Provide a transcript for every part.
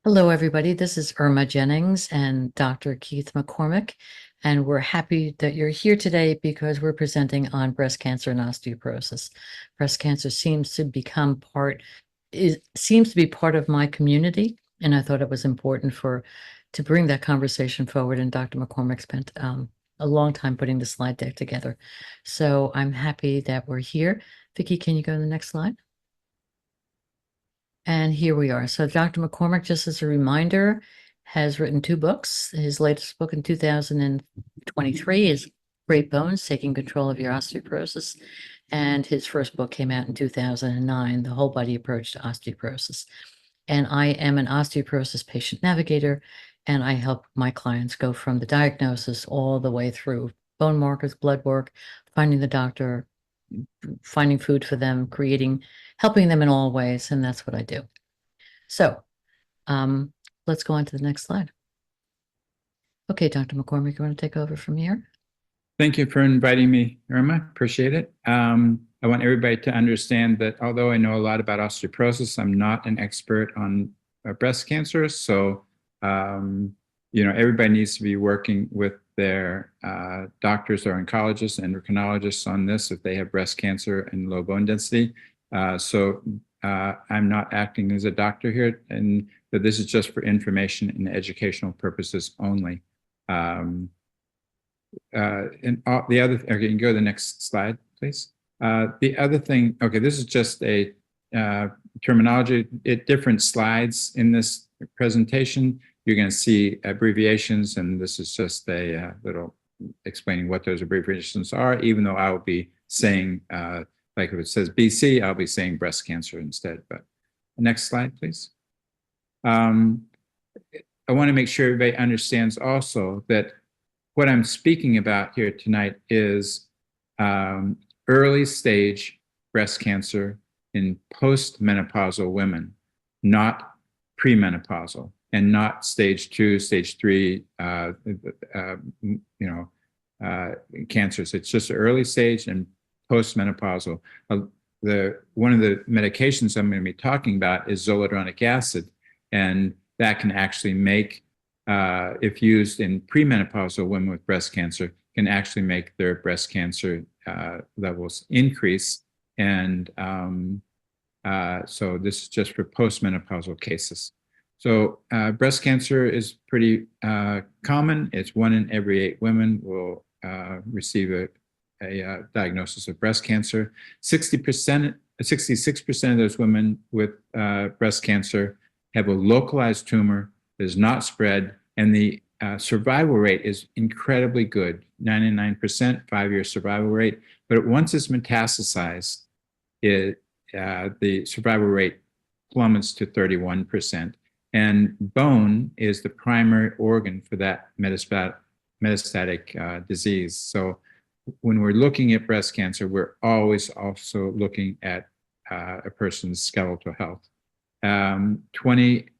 Hello, everybody. This is Irma Jennings and Dr. Keith McCormick, and we're happy that you're here today because we're presenting on breast cancer and osteoporosis. Breast cancer seems to be part of my community, and I thought it was important to bring that conversation forward. And Dr. McCormick spent a long time putting the slide deck together, so I'm happy that we're here. Vicki, can you go to the next slide? And here we are. So Dr. McCormick, just as a reminder, has written two books. His latest book in 2023 is Great Bones, Taking Control of Your Osteoporosis. And his first book came out in 2009, The Whole Body Approach to Osteoporosis. And I am an osteoporosis patient navigator, and I help my clients go from the diagnosis all the way through bone markers, blood work, finding the doctor, finding food for them, helping them in all ways, and that's what I do. So let's go on to the next slide. Okay, Dr. McCormick, you want to take over from here? Thank you for inviting me, Irma. Appreciate it. I want everybody to understand that although I know a lot about osteoporosis, I'm not an expert on breast cancer. So, everybody needs to be working with their doctors or oncologists and endocrinologists on this if they have breast cancer and low bone density. I'm not acting as a doctor here, and that this is just for information and educational purposes only. The other, okay, you can go to the next slide, please. The other thing, okay, this is just a terminology. Different slides in this presentation. You're going to see abbreviations, and this is just a little explaining what those abbreviations are, even though I will be saying, like if it says BC, I'll be saying breast cancer instead. But next slide, please. I want to make sure everybody understands also that what I'm speaking about here tonight is early stage breast cancer in postmenopausal women, not premenopausal, and not stage 2, stage 3, cancers. It's just early stage and postmenopausal. One of the medications I'm going to be talking about is zoledronic acid, and that can actually make, if used in premenopausal women with breast cancer, can actually make their breast cancer levels increase. And so this is just for postmenopausal cases. So breast cancer is pretty common. It's 1 in every 8 women will receive a diagnosis of breast cancer. 66% of those women with breast cancer have a localized tumor that is not spread, and the survival rate is incredibly good, 99% 5-year survival rate. But once it's metastasized, the survival rate plummets to 31%. And bone is the primary organ for that metastatic disease. So when we're looking at breast cancer, we're always also looking at a person's skeletal health. 20%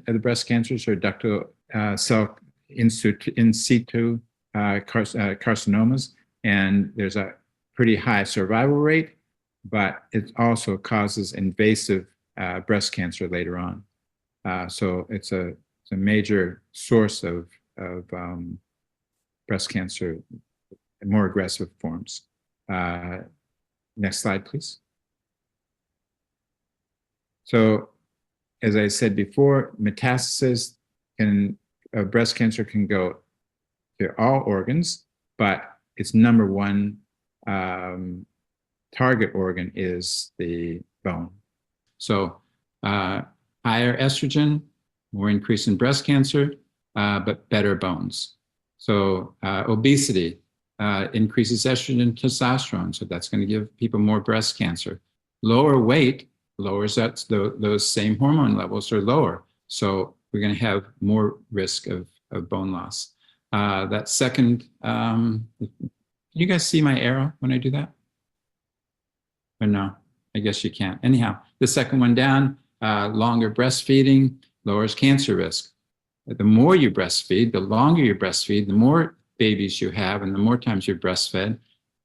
of the breast cancers are ductal cell in situ carcinomas, and there's a pretty high survival rate, but it also causes invasive breast cancer later on. So it's a major source of breast cancer, more aggressive forms. Next slide, please. So, as I said before, metastasis breast cancer can go to all organs, but its number one target organ is the bone. So, higher estrogen, more increase in breast cancer, but better bones. So, obesity increases estrogen and testosterone, so that's going to give people more breast cancer. Lower weight lowers those same hormone levels are lower. So we're going to have more risk of bone loss. That second, can you guys see my arrow when I do that? Or no? I guess you can't. Anyhow, the second one down, longer breastfeeding lowers cancer risk. The more you breastfeed, the longer you breastfeed, the more babies you have, and the more times you're breastfed,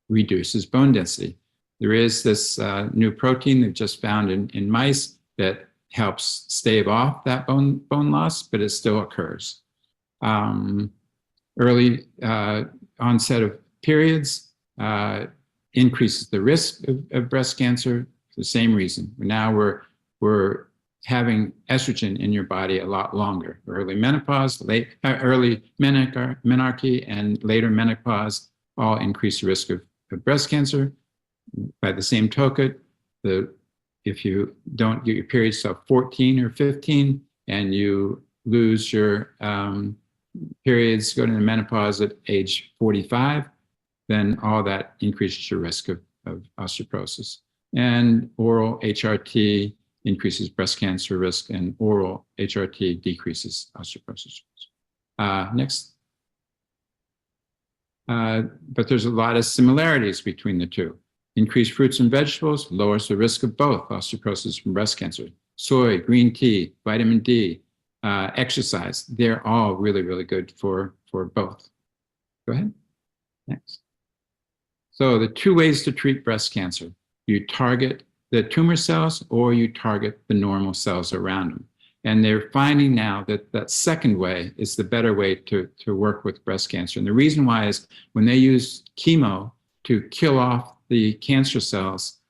reduces bone density. There is this new protein they've just found in mice that helps stave off that bone loss, but it still occurs. Early onset of periods increases the risk of breast cancer for the same reason. Now we're having estrogen in your body a lot longer. Early menopause, early menarche, and later menopause all increase the risk of breast cancer. By the same token, if you don't get your periods till 14 or 15 and you lose your periods, go to the menopause at age 45, then all that increases your risk of osteoporosis. And oral HRT increases breast cancer risk, and oral HRT decreases osteoporosis. Next. But there's a lot of similarities between the two. Increased fruits and vegetables lowers the risk of both osteoporosis and breast cancer. Soy, green tea, vitamin D, exercise, they're all really, really good for both. Go ahead. Next. So the two ways to treat breast cancer: you target the tumor cells or you target the normal cells around them. And they're finding now that that second way is the better way to work with breast cancer. And the reason why is when they use chemo to kill off the cancer cells,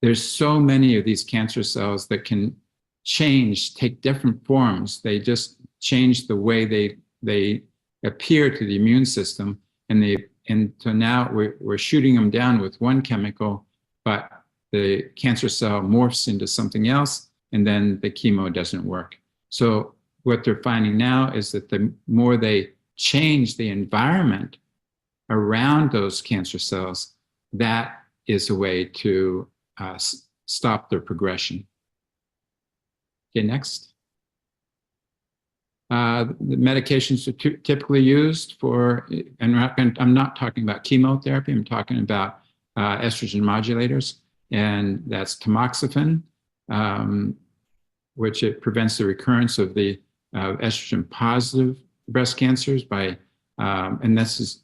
there's so many of these cancer cells that can change, take different forms. They just change the way they appear to the immune system. And so now we're shooting them down with one chemical, but the cancer cell morphs into something else, and then the chemo doesn't work. So what they're finding now is that the more they change the environment around those cancer cells, that is a way to stop their progression. Okay, next. The medications are typically used for, and I'm not talking about chemotherapy, I'm talking about estrogen modulators, and that's tamoxifen, which it prevents the recurrence of the estrogen positive breast cancers by, and this is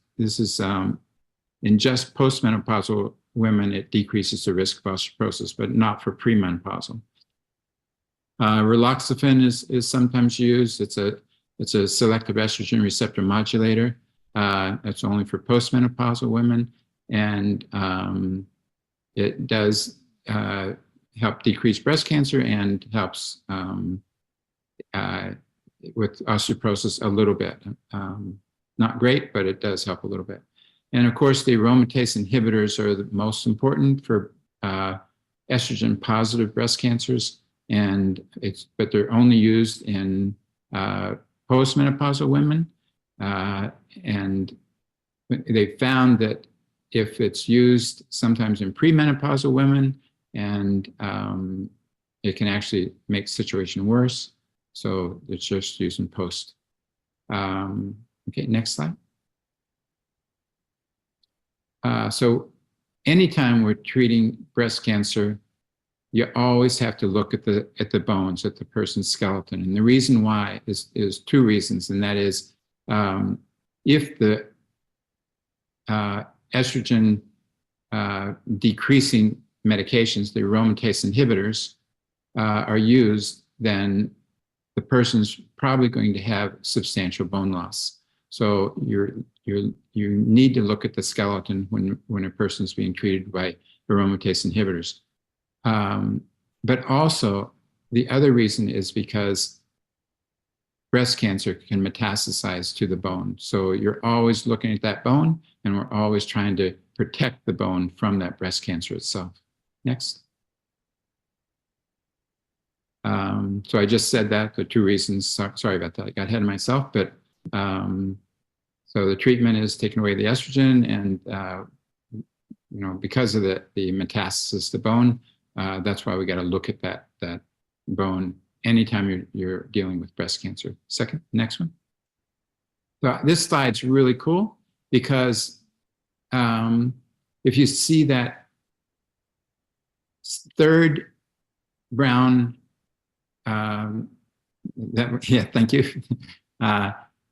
in just postmenopausal women, it decreases the risk of osteoporosis, but not for premenopausal. Raloxifene is sometimes used. It's a selective estrogen receptor modulator. It's only for postmenopausal women, and it does help decrease breast cancer and helps with osteoporosis a little bit. Not great, but it does help a little bit. And of course, the aromatase inhibitors are the most important for estrogen positive breast cancers. But they're only used in postmenopausal women. And they found that if it's used sometimes in premenopausal women, and it can actually make the situation worse. So it's just used in post. Okay, next slide. So anytime we're treating breast cancer, you always have to look at the bones, at the person's skeleton. And the reason why is two reasons, and that is if the estrogen decreasing medications, the aromatase inhibitors, are used, then the person's probably going to have substantial bone loss. So you need to look at the skeleton when a person's being treated by aromatase inhibitors. But also, the other reason is because breast cancer can metastasize to the bone. So you're always looking at that bone, and we're always trying to protect the bone from that breast cancer itself. Next. So I just said that, the two reasons. Sorry about that, I got ahead of myself. But so the treatment is taking away the estrogen, and because of the metastasis to bone, that's why we got to look at that bone anytime you're dealing with breast cancer. Next one. So this slide's really cool because if you see that third brown, thank you.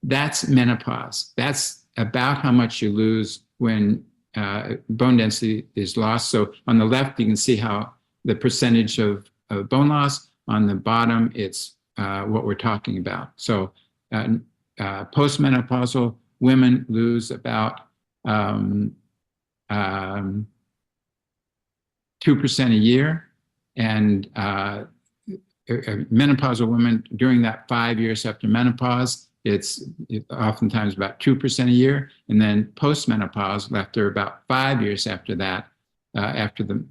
That's menopause. That's about how much you lose when bone density is lost. So on the left, you can see how the percentage of bone loss. On the bottom, it's what we're talking about. So postmenopausal women lose about 2% a year, and menopausal women during that 5 years after menopause, it's oftentimes about 2% a year, and then postmenopause, after about 5 years after that, after the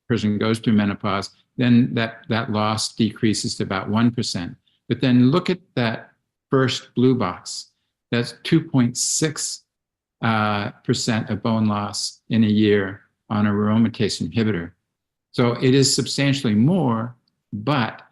person goes through menopause, then that loss decreases to about 1%. But then look at that first blue box. That's 2.6% of bone loss in a year on a aromatase inhibitor. So it is substantially more, but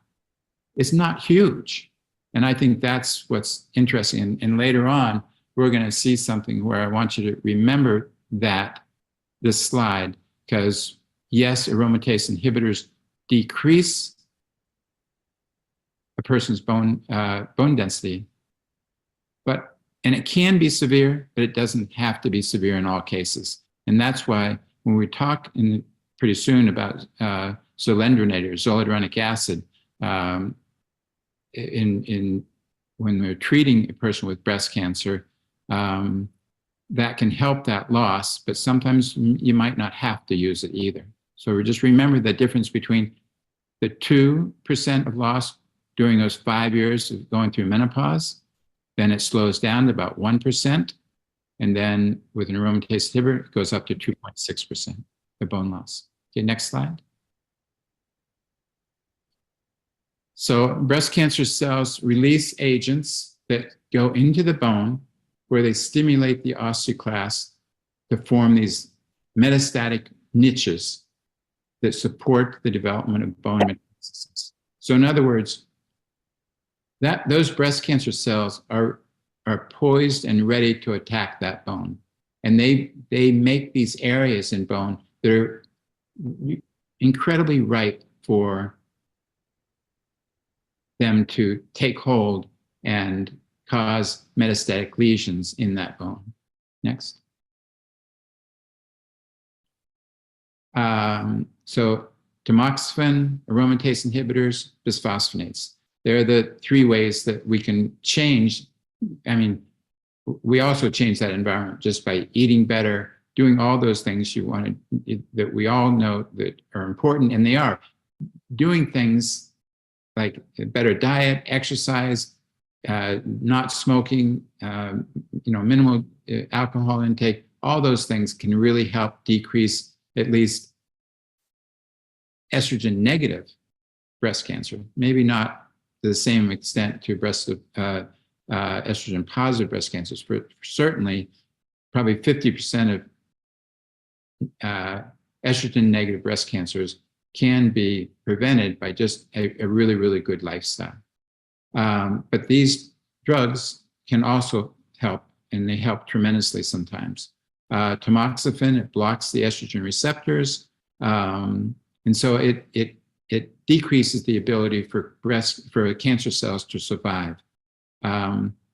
it's not huge. And I think that's what's interesting. And later on, we're going to see something where I want you to remember this slide, because yes, aromatase inhibitors decrease a person's bone density, and it can be severe, but it doesn't have to be severe in all cases. And that's why when we talk pretty soon about zoledronic acid, when we're treating a person with breast cancer, that can help that loss, but sometimes you might not have to use it either. So just remember the difference between the 2% of loss during those 5 years of going through menopause, then it slows down to about 1%, and then with an aromatase inhibitor, it goes up to 2.6% of bone loss. Okay, next slide. So breast cancer cells release agents that go into the bone where they stimulate the osteoclast to form these metastatic niches that support the development of bone metastasis. So in other words, those breast cancer cells are poised and ready to attack that bone. And they make these areas in bone that are incredibly ripe for them to take hold and cause metastatic lesions in that bone. Next. So tamoxifen, aromatase inhibitors, bisphosphonates. They're the three ways that we can change. I mean, we also change that environment just by eating better, doing all those things you want to, that we all know that are important, and they are. Doing things like a better diet, exercise, not smoking, minimal alcohol intake, all those things can really help decrease at least estrogen negative breast cancer. Maybe not to the same extent to estrogen positive breast cancers, but certainly probably 50% of estrogen negative breast cancers can be prevented by just a really, really good lifestyle. But these drugs can also help, and they help tremendously sometimes. Tamoxifen, it blocks the estrogen receptors, and so it decreases the ability for cancer cells to survive.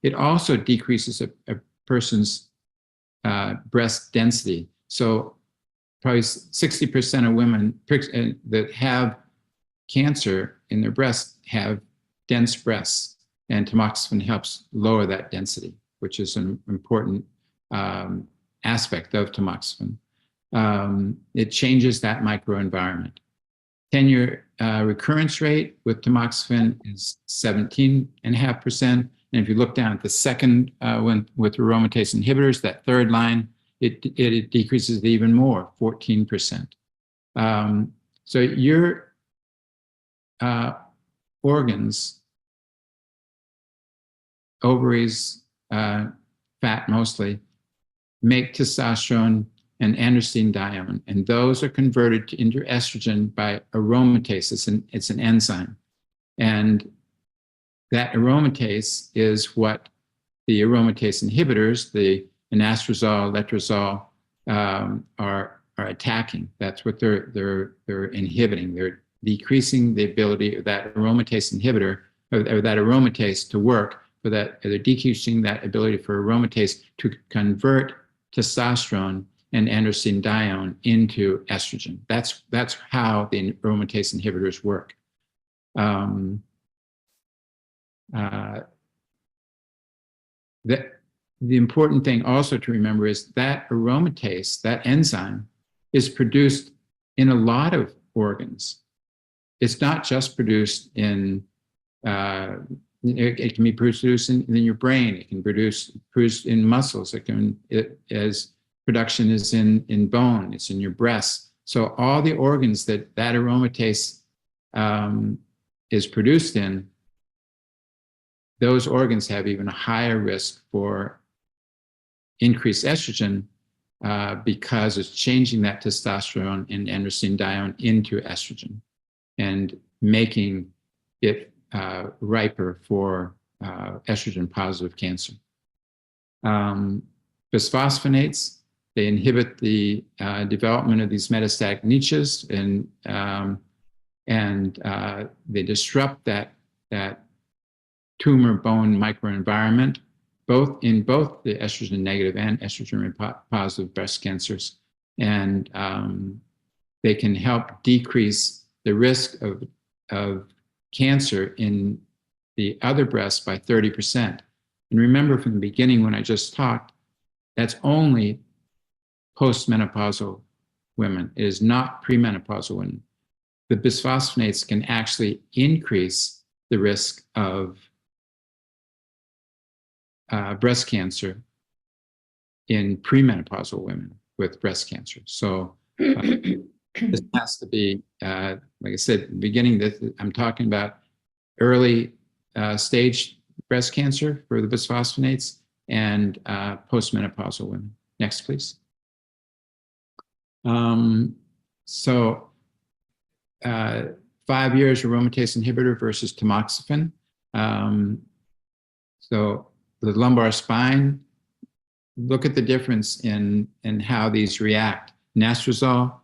It also decreases a person's breast density. So probably 60% of women that have cancer in their breast have dense breasts, and tamoxifen helps lower that density, which is an important aspect of tamoxifen. It changes that microenvironment. 10-year recurrence rate with tamoxifen is 17.5%. And if you look down at the second one with aromatase inhibitors, that third line, it decreases even more, 14%. So your organs, ovaries, fat mostly, make testosterone and androstenedione, and those are converted into estrogen by aromatase. It's an enzyme. And that aromatase is what the aromatase inhibitors, the anastrozole, letrozole, are attacking. That's what they're inhibiting. They're decreasing the ability of that aromatase inhibitor, or that aromatase to work, they're decreasing that ability for aromatase to convert testosterone and androstenedione into estrogen. That's how the aromatase inhibitors work. um, the important thing also to remember is that aromatase, that enzyme, is produced in a lot of organs. It's not just produced in, it can be produced in your brain. It can produced in muscles. As production is in bone. It's in your breast. So all the organs that aromatase is produced in, those organs have even a higher risk for increased estrogen because it's changing that testosterone and androstenedione into estrogen and making it riper for estrogen positive cancer. Bisphosphonates, they inhibit the development of these metastatic niches, and they disrupt that tumor bone microenvironment, in both the estrogen negative and estrogen positive breast cancers. And they can help decrease the risk of cancer in the other breast by 30%. And remember from the beginning when I just talked, that's only postmenopausal women. It is not premenopausal women. The bisphosphonates can actually increase the risk of breast cancer in premenopausal women with breast cancer. So this has to be, like I said, at the beginning, I'm talking about early stage breast cancer for the bisphosphonates and postmenopausal women. Next, please. So 5 years aromatase inhibitor versus tamoxifen. So the lumbar spine, look at the difference in how these react. Anastrozole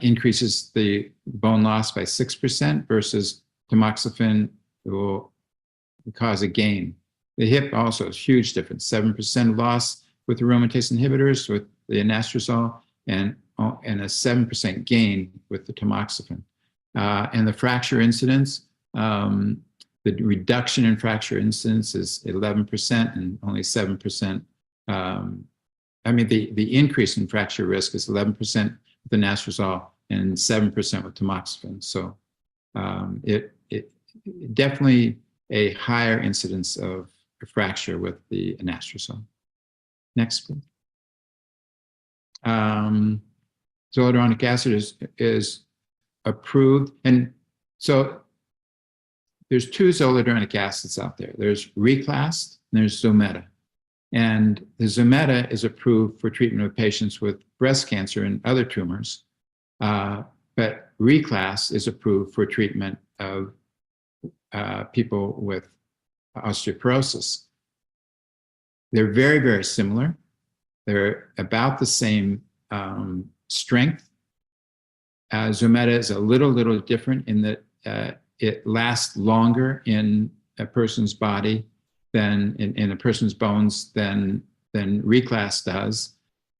increases the bone loss by 6% versus tamoxifen will cause a gain. The hip also is a huge difference, 7% loss with aromatase inhibitors with the anastrozole and a 7% gain with the tamoxifen. And the fracture incidence, the reduction in fracture incidence is 11% and only 7%. The increase in fracture risk is 11% with anastrozole and 7% with tamoxifen. So it definitely a higher incidence of fracture with the anastrozole. Next, please. Zoledronic acid is approved, and so there's two zoledronic acids out there. There's Reclast and there's Zometa. And the Zometa is approved for treatment of patients with breast cancer and other tumors, but Reclast is approved for treatment of people with osteoporosis. They're very, very similar. They're about the same strength. Zometa is a little different in that it lasts longer in a person's body than in a person's bones than Reclast does.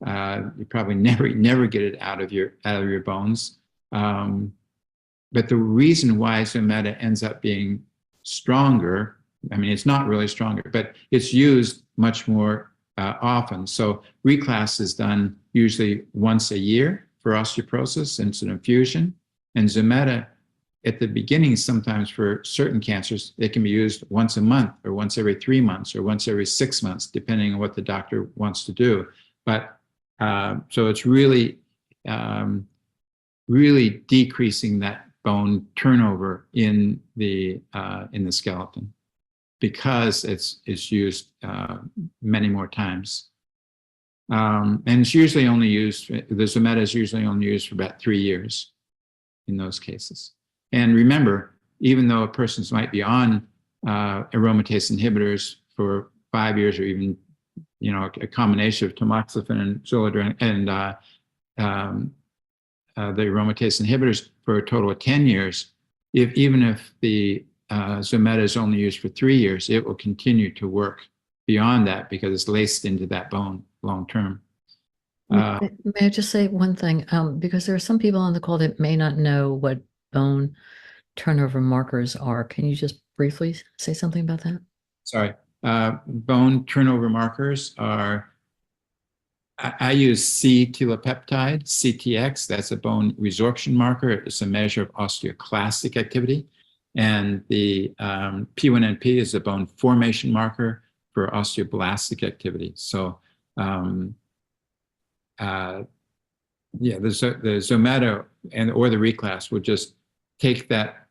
You probably never get it out of your bones. But the reason why Zometa ends up being stronger, it's not really stronger, but it's used much more often. So Reclast is done usually once a year for osteoporosis, and it's an infusion. And Zometa, at the beginning, sometimes for certain cancers, it can be used once a month or once every 3 months or once every 6 months, depending on what the doctor wants to do. But so it's really decreasing that bone turnover in the skeleton because it's used many more times. And it's usually only used, the Zometa is usually only used for about 3 years in those cases. And remember, even though a person might be on aromatase inhibitors for 5 years or even, a combination of tamoxifen and zoledronic and the aromatase inhibitors for a total of 10 years, even if the Zometa is only used for 3 years, it will continue to work beyond that because it's laced into that bone long term. May I just say one thing? Because there are some people on the call that may not know what bone turnover markers are. Can you just briefly say something about that? Sorry. Bone turnover markers are, I use C-telepeptide, CTX. That's a bone resorption marker. It's a measure of osteoclastic activity. And the P1NP is a bone formation marker for osteoblastic activity. So, yeah, the Zometo or the reclass would just take that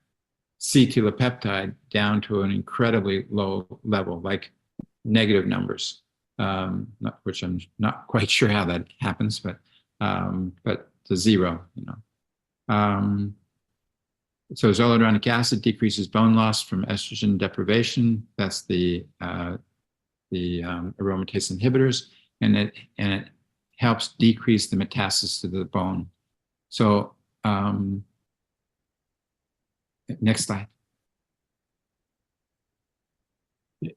C-telepeptide down to an incredibly low level, like negative numbers, which I'm not quite sure how that happens, but to zero, you know. So zoledronic acid decreases bone loss from estrogen deprivation. That's the aromatase inhibitors, and it helps decrease the metastasis to the bone. So next slide.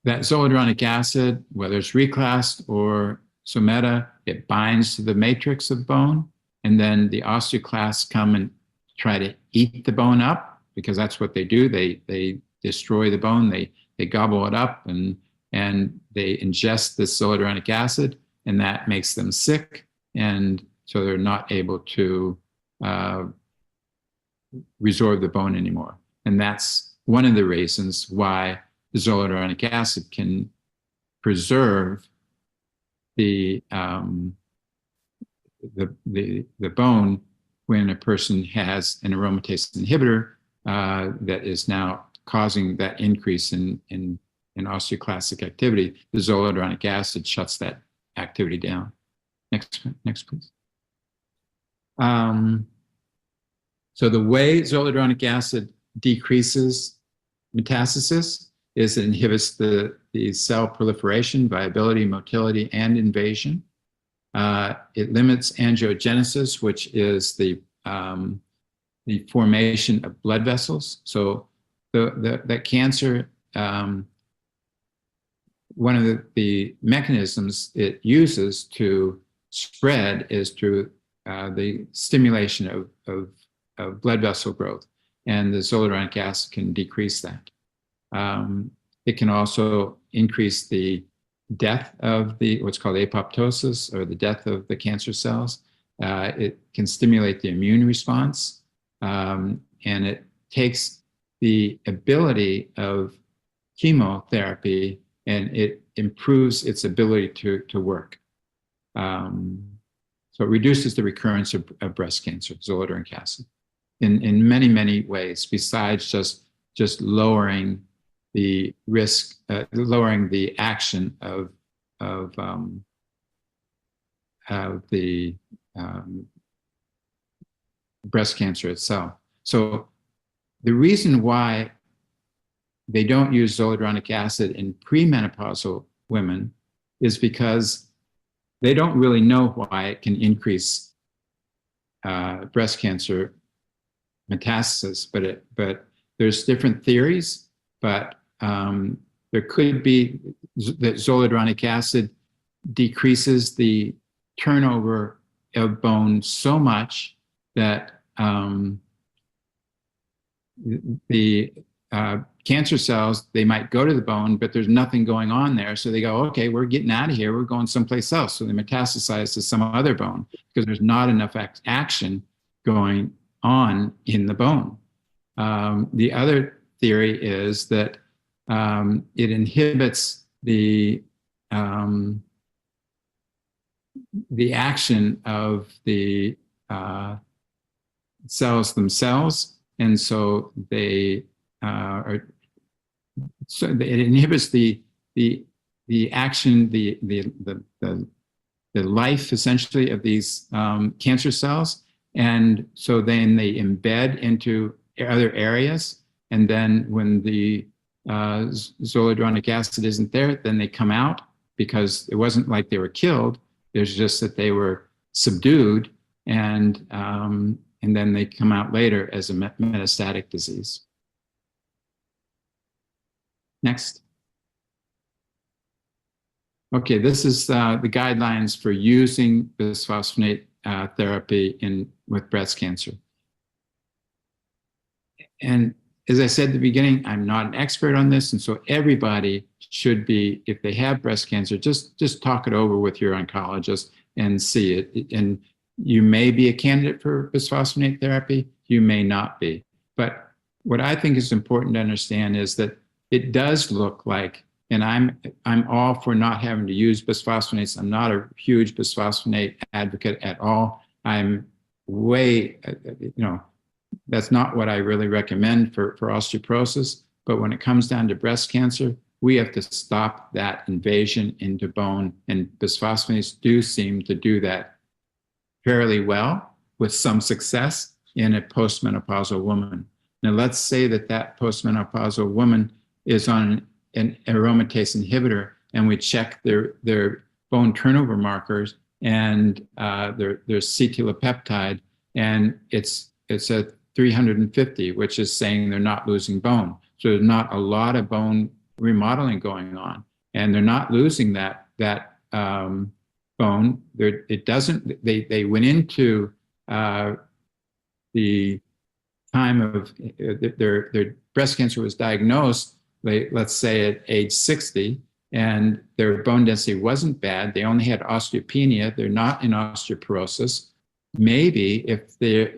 That zoledronic acid, whether it's reclassed or Someta, it binds to the matrix of bone, and then the osteoclasts come and try to eat the bone up, because that's what they do. They destroy the bone, they gobble it up, and they ingest this zoledronic acid, and that makes them sick, and so they're not able to resorb the bone anymore. And that's one of the reasons why the zoledronic acid can preserve the bone when a person has an aromatase inhibitor that is now causing that increase in osteoclastic activity. The zoledronic acid shuts that activity down. Next, please. So the way zoledronic acid decreases metastasis is it inhibits the cell proliferation, viability, motility, and invasion. It limits angiogenesis, which is the formation of blood vessels. So that cancer, one of the mechanisms it uses to spread is through the stimulation of blood vessel growth, and the zoledronic acid can decrease that. It can also increase the death of what's called apoptosis, or the death of the cancer cells. It can stimulate the immune response, and it takes the ability of chemotherapy and it improves its ability to work. So it reduces the recurrence of breast cancer, zoledronic acid, in many, many ways, besides just lowering the risk, lowering the action of the breast cancer itself. So the reason why they don't use zoledronic acid in premenopausal women is because they don't really know why it can increase breast cancer metastasis, but there's different theories, but there could be that zoledronic acid decreases the turnover of bone so much that the cancer cells, they might go to the bone, but there's nothing going on there. So they go, okay, we're getting out of here. We're going someplace else. So they metastasize to some other bone because there's not enough action going on in the bone. The other theory is that it inhibits the action of the cells themselves, and so it inhibits the action, the life essentially of these cancer cells, and so then they embed into other areas, and then when the zoledronic acid isn't there, then they come out, because it wasn't like they were killed. There's just that they were subdued, and then they come out later as a metastatic disease. Next. Okay, this is the guidelines for using bisphosphonate therapy with breast cancer. And as I said at the beginning, I'm not an expert on this. And so everybody should be, if they have breast cancer, just talk it over with your oncologist and see it. And you may be a candidate for bisphosphonate therapy, you may not be. But what I think is important to understand is that it does look like, and I'm all for not having to use bisphosphonates. I'm not a huge bisphosphonate advocate at all. I'm way, that's not what I really recommend for osteoporosis. But when it comes down to breast cancer, we have to stop that invasion into bone. And bisphosphonates do seem to do that fairly well with some success in a postmenopausal woman. Now, let's say that postmenopausal woman is on an aromatase inhibitor, and we check their bone turnover markers and their C-telopeptide, and it's at 350, which is saying they're not losing bone. So there's not a lot of bone remodeling going on, and they're not losing that bone. It doesn't. They went into the time of their breast cancer was diagnosed, let's say at age 60, and their bone density wasn't bad. They only had osteopenia. They're not in osteoporosis. Maybe if the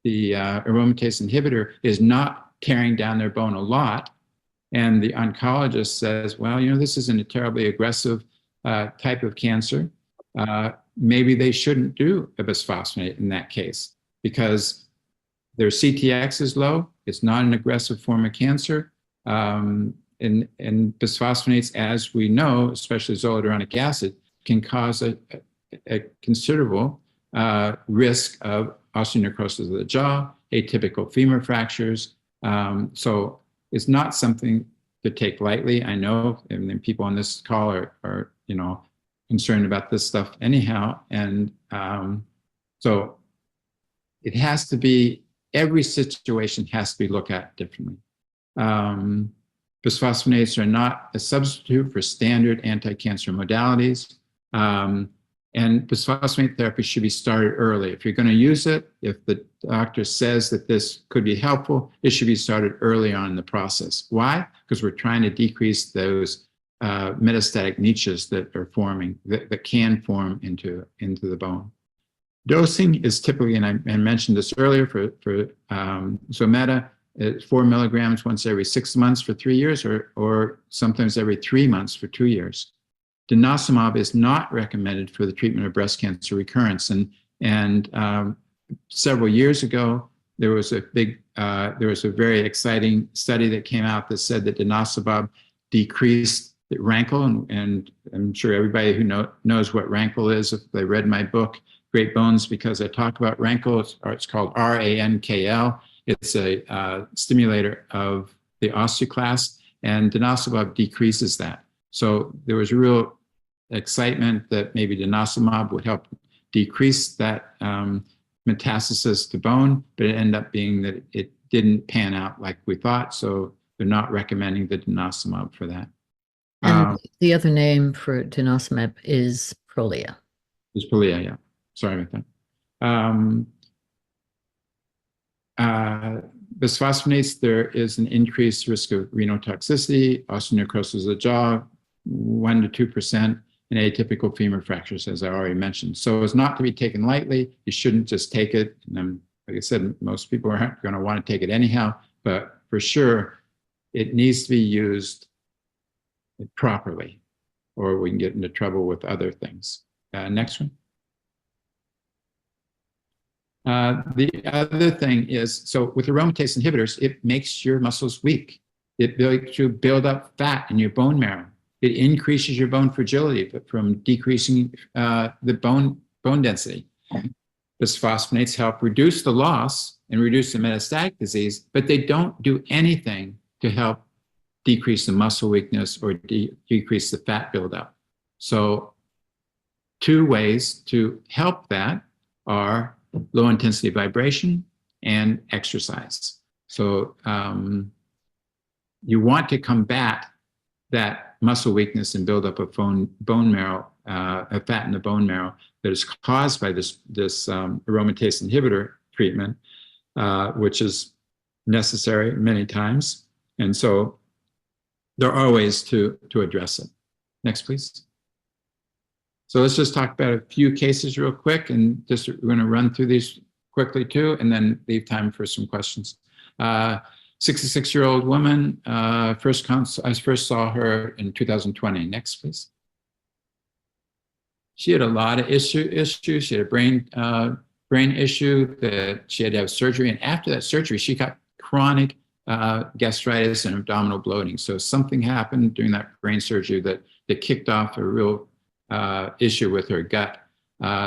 aromatase inhibitor is not tearing down their bone a lot, and the oncologist says, well, this isn't a terribly aggressive type of cancer, maybe they shouldn't do a bisphosphonate in that case, because their CTX is low. It's not an aggressive form of cancer. And bisphosphonates, as we know, especially zoledronic acid, can cause a considerable risk of osteonecrosis of the jaw, atypical femur fractures. So it's not something to take lightly. I know, and then people on this call are concerned about this stuff anyhow. And so it has to be, every situation has to be looked at differently. Bisphosphonates are not a substitute for standard anti-cancer modalities. And bisphosphonate therapy should be started early. If you're going to use it, if the doctor says that this could be helpful, it should be started early on in the process. Why? Because we're trying to decrease those metastatic niches that are forming, that can form into the bone. Dosing is typically, and I mentioned this earlier, for Zometa, 4 milligrams once every 6 months for 3 years, or sometimes every 3 months for 2 years. Denosumab is not recommended for the treatment of breast cancer recurrence. And several years ago, there was a very exciting study that came out that said that denosumab decreased the rankle, and I'm sure everybody who knows what rankle is, if they read my book, Great Bones, because I talk about rankle. It's called RANKL. It's a stimulator of the osteoclast, and denosumab decreases that. So there was real excitement that maybe denosumab would help decrease that metastasis to bone, but it ended up being that it didn't pan out like we thought. So they're not recommending the denosumab for that. And the other name for denosumab is Prolia. Is Prolia, yeah. Sorry about that. Bisphosphonates, there is an increased risk of renal toxicity, osteonecrosis of the jaw, 1 to 2%, and atypical femur fractures, as I already mentioned. So it's not to be taken lightly. You shouldn't just take it. And like I said, most people aren't going to want to take it anyhow, but for sure, it needs to be used properly, or we can get into trouble with other things. Next one. The other thing is, so with aromatase inhibitors, it makes your muscles weak. It makes you build up fat in your bone marrow. It increases your bone fragility from decreasing the bone density. Bisphosphonates help reduce the loss and reduce the metastatic disease, but they don't do anything to help decrease the muscle weakness or decrease the fat buildup. So 2 ways to help that are low intensity vibration and exercise. So you want to combat that muscle weakness and buildup of bone marrow, fat in the bone marrow that is caused by this aromatase inhibitor treatment, which is necessary many times. And so there are ways to address it. Next, please. So let's just talk about a few cases real quick, and just we're going to run through these quickly too, and then leave time for some questions. 66-year-old woman, I first saw her in 2020. Next, please. She had a lot of issues. She had a brain issue that she had to have surgery, and after that surgery, she got chronic gastritis and abdominal bloating. So something happened during that brain surgery that kicked off a real issue with her gut.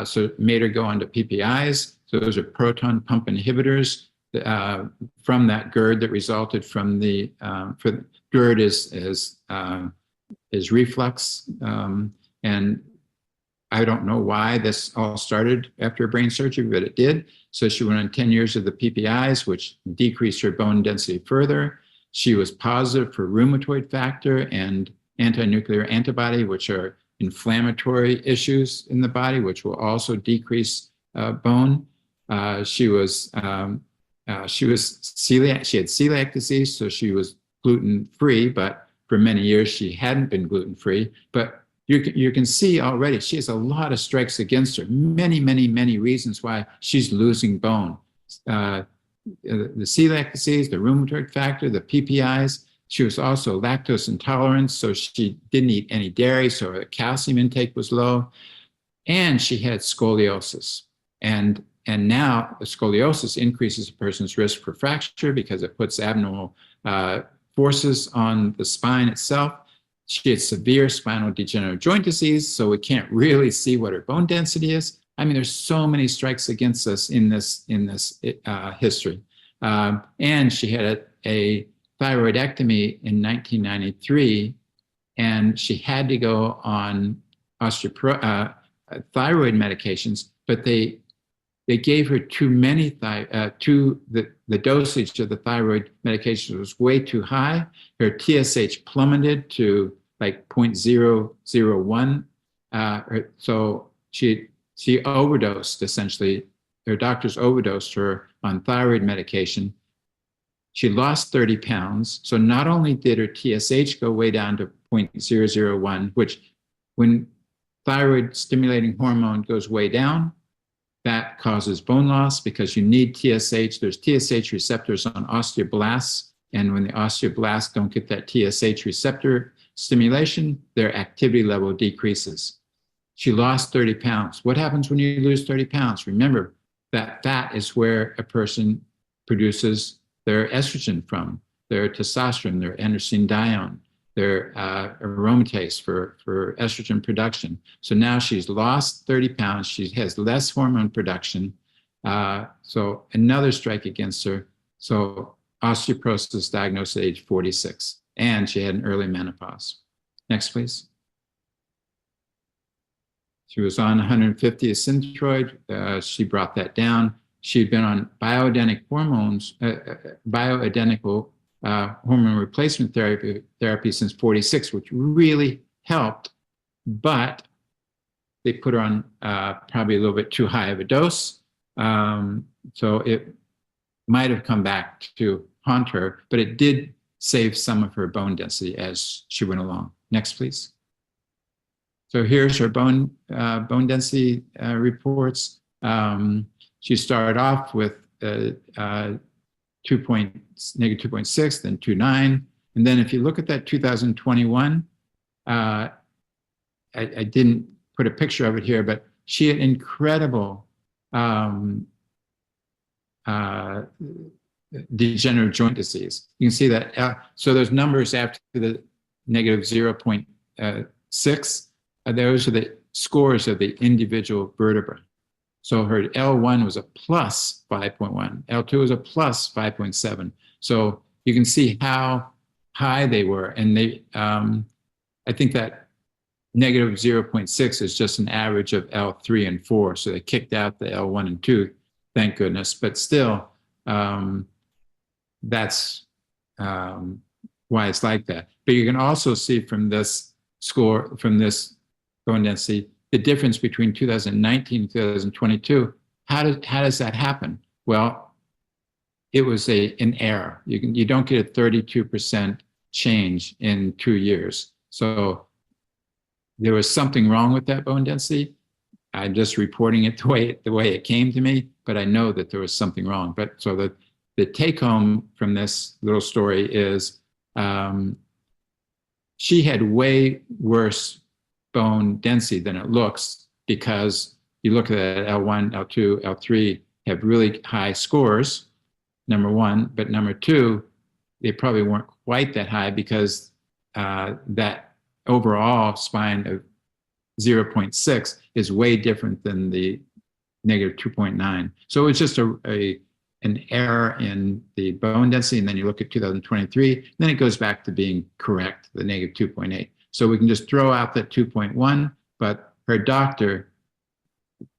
So it made her go on to PPIs. So those are proton pump inhibitors from that GERD that resulted from the GERD is reflux, and I don't know why this all started after a brain surgery, but it did. So she went on 10 years of the PPIs, which decreased her bone density further. She was positive for rheumatoid factor and anti-nuclear antibody, which are inflammatory issues in the body, which will also decrease bone. She was celiac. She had celiac disease, so she was gluten-free, but for many years she hadn't been gluten-free. But you can see already she has a lot of strikes against her. Many, many, many reasons why she's losing bone. The celiac disease, the rheumatoid factor, the PPIs. She was also lactose intolerant, so she didn't eat any dairy, so her calcium intake was low. And she had scoliosis. And now the scoliosis increases a person's risk for fracture because it puts abnormal forces on the spine itself. She had severe spinal degenerative joint disease, so we can't really see what her bone density is. I mean, there's so many strikes against us in this history. And she had a thyroidectomy in 1993, and she had to go on thyroid medications, but they gave her too many the dosage of the thyroid medication was way too high. Her TSH plummeted to like 0.001. So she overdosed, essentially. Her doctors overdosed her on thyroid medication. She lost 30 pounds. So not only did her TSH go way down to 0.001, which when thyroid stimulating hormone goes way down, that causes bone loss because you need TSH. There's TSH receptors on osteoblasts. And when the osteoblasts don't get that TSH receptor stimulation, their activity level decreases. She lost 30 pounds. What happens when you lose 30 pounds? Remember that fat is where a person produces their estrogen from, their testosterone, their androstenedione, their aromatase for estrogen production. So now she's lost 30 pounds. She has less hormone production. So another strike against her. So osteoporosis diagnosed at age 46. And she had an early menopause. Next, please. She was on 150 of Synthroid. She brought that down. She'd been on bioidentical hormone replacement therapy since 46, which really helped, but they put her on probably a little bit too high of a dose. So it might have come back to haunt her, but it did save some of her bone density as she went along. Next, please. So here's her bone density reports. She started off with -2.6, then 2.9. And then if you look at that 2021, I didn't put a picture of it here, but she had incredible degenerative joint disease. You can see that. So those numbers after the -0.6, those are the scores of the individual vertebra. So her L1 was a plus 5.1, L2 was a plus 5.7. So you can see how high they were. And they, I think that -0.6 is just an average of L3 and 4. So they kicked out the L1 and 2, thank goodness. But still, that's why it's like that. But you can also see from this score, from this bone density, the difference between 2019 and 2022. How does that happen? Well, it was an error. You don't get a 32% change in 2 years. So there was something wrong with that bone density. I'm just reporting it the way it came to me, but I know that there was something wrong. But so the take home from this little story is she had way worse bone density than it looks, because you look at L1, L2, L3 have really high scores, number one, but number two, they probably weren't quite that high, because that overall spine of 0.6 is way different than the negative 2.9. So it's just an error in the bone density, and then you look at 2023, then it goes back to being correct, the negative 2.8. So we can just throw out that 2.1, but her doctor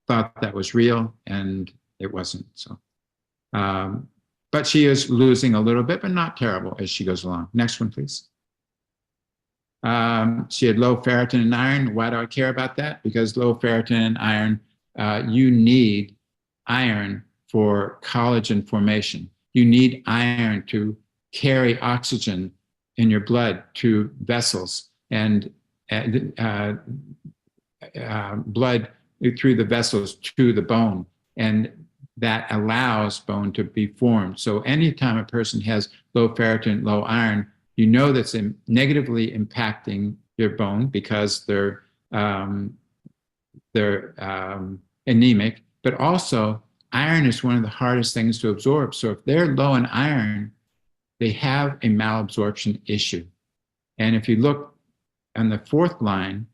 thought that was real, and it wasn't. So, but she is losing a little bit, but not terrible as she goes along. Next one, please. She had low ferritin and iron. Why do I care about that? Because low ferritin and iron, you need iron for collagen formation. You need iron to carry oxygen in your blood to vessels, and blood through the vessels to the bone. And that allows bone to be formed. So anytime a person has low ferritin, low iron, you know that's negatively impacting your bone, because they're anemic, but also iron is one of the hardest things to absorb. So if they're low in iron, they have a malabsorption issue. And if you look on the fourth line,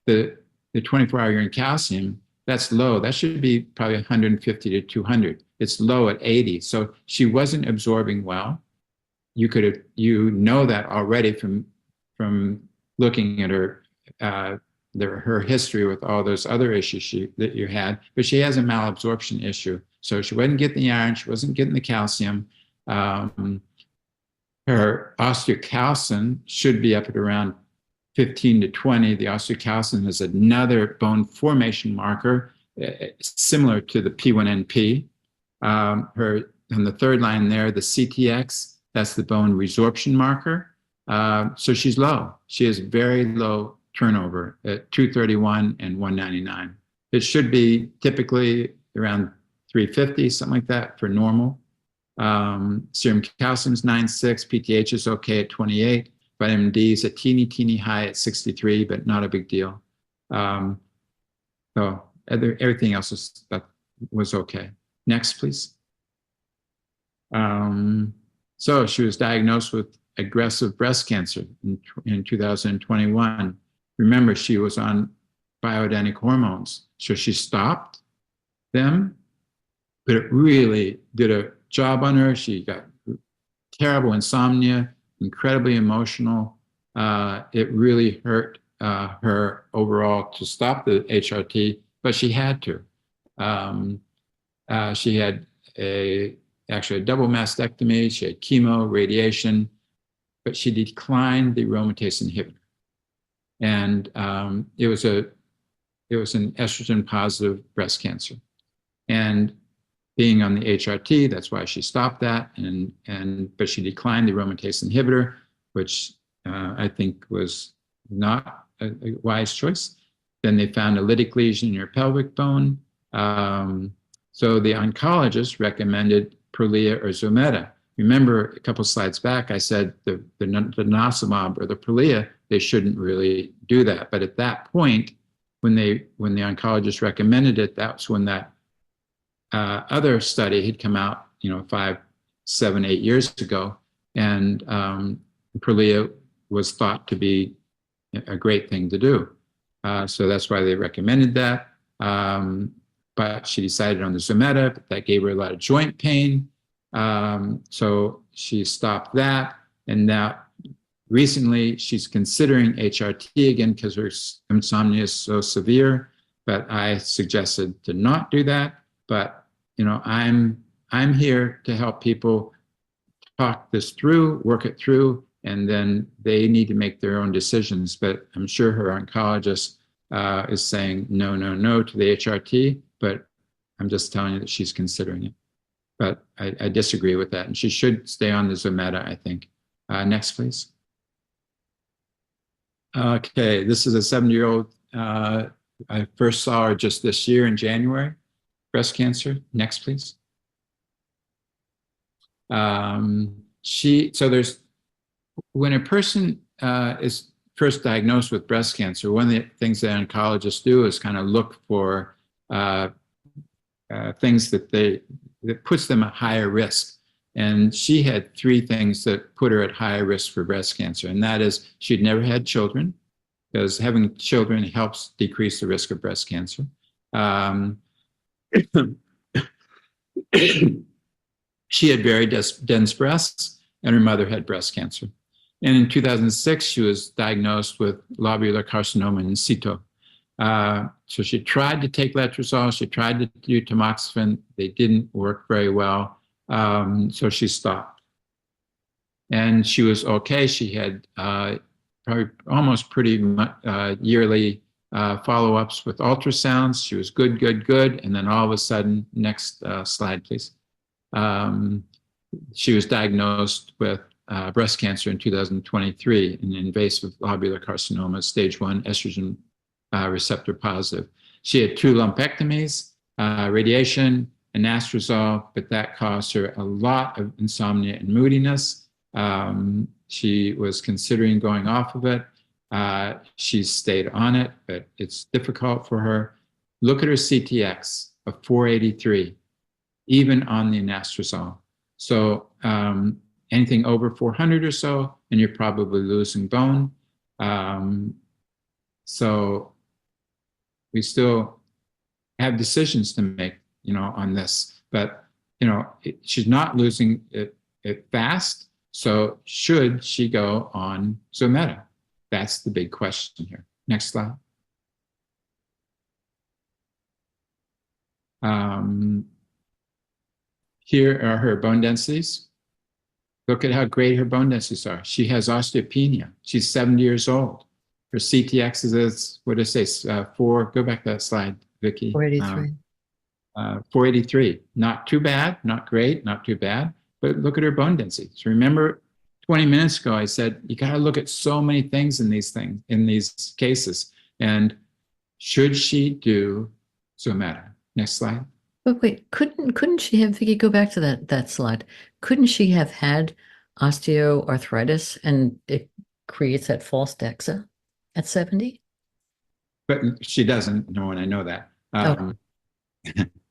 the 24-hour urine calcium, that's low. That should be probably 150 to 200. It's low at 80. So she wasn't absorbing well. You know that already from looking at her history with all those other issues that you had, but she has a malabsorption issue. So she wasn't getting the iron, she wasn't getting the calcium. Her osteocalcin should be up at around 15 to 20. The osteocalcin is another bone formation marker, similar to the P1NP. Her on the third line there, the CTX, that's the bone resorption marker. So she's low. She has very low turnover at 231 and 199. It should be typically around 350, something like that for normal. Serum calcium is 9.6, PTH is okay at 28. Vitamin D is a teeny high at 63, but not a big deal. So everything else was okay. Next, please. So she was diagnosed with aggressive breast cancer in 2021. Remember, she was on bioidenic hormones. So she stopped them, but it really did a job on her. She got terrible insomnia, incredibly emotional. It really hurt her overall to stop the HRT, but she had to. She had actually a double mastectomy. She had chemo, radiation, but she declined the aromatase inhibitor. And it was an estrogen positive breast cancer. And being on the HRT, that's why she stopped that. But she declined the aromatase inhibitor, which I think was not a wise choice. Then they found a lytic lesion in her pelvic bone. So the oncologist recommended Prolia or Zometa. Remember a couple slides back, I said the denosumab or the Prolia, they shouldn't really do that. But at that point, when the oncologist recommended it, that's when that other study had come out, 5, 7, 8 years ago, and Prolia was thought to be a great thing to do. So that's why they recommended that. But she decided on the Zometa, but that gave her a lot of joint pain. So she stopped that. And now recently she's considering HRT again because her insomnia is so severe. But I suggested to not do that. But I'm here to help people talk this through, work it through, and then they need to make their own decisions. But I'm sure her oncologist is saying no to the HRT, but I'm just telling you that she's considering it. but I disagree with that. And she should stay on the Zometa, I think. Next, please. Okay, this is a 70-year-old. I first saw her just this year in January, breast cancer. Next, please. So there's, when a person is first diagnosed with breast cancer, one of the things that oncologists do is kind of look for things that puts them at higher risk. And she had 3 things that put her at higher risk for breast cancer. And that is, she'd never had children, because having children helps decrease the risk of breast cancer. She had very dense breasts, and her mother had breast cancer. And in 2006, she was diagnosed with lobular carcinoma in situ. So she tried to take letrozole, she tried to do tamoxifen. They didn't work very well. So she stopped. And she was okay. She had probably almost pretty much yearly follow-ups with ultrasounds. She was good. And then all of a sudden, next slide, please. She was diagnosed with breast cancer in 2023, an invasive lobular carcinoma, stage 1, estrogen receptor positive. She had 2 lumpectomies, radiation, anastrozole, but that caused her a lot of insomnia and moodiness. She was considering going off of it. She stayed on it, but it's difficult for her. Look at her CTX of 483, even on the anastrozole. So anything over 400 or so, and you're probably losing bone. So we still have decisions to make, on this, but, she's not losing it fast. So should she go on Zometa? That's the big question here. Next slide. Here are her bone densities. Look at how great her bone densities are. She has osteopenia. She's 70 years old. Her CTX is, what did I say, 4, go back to that slide, Vicki. 483. 483, not too bad, not great, not too bad, but look at her bone density. So remember 20 minutes ago, I said, you got to look at so many things in these cases. And should she do Zometa? Next slide. But wait, couldn't she have, Vicky, go back to that slide. Couldn't she have had osteoarthritis and it creates that false DEXA at 70? But she doesn't know, and I know that.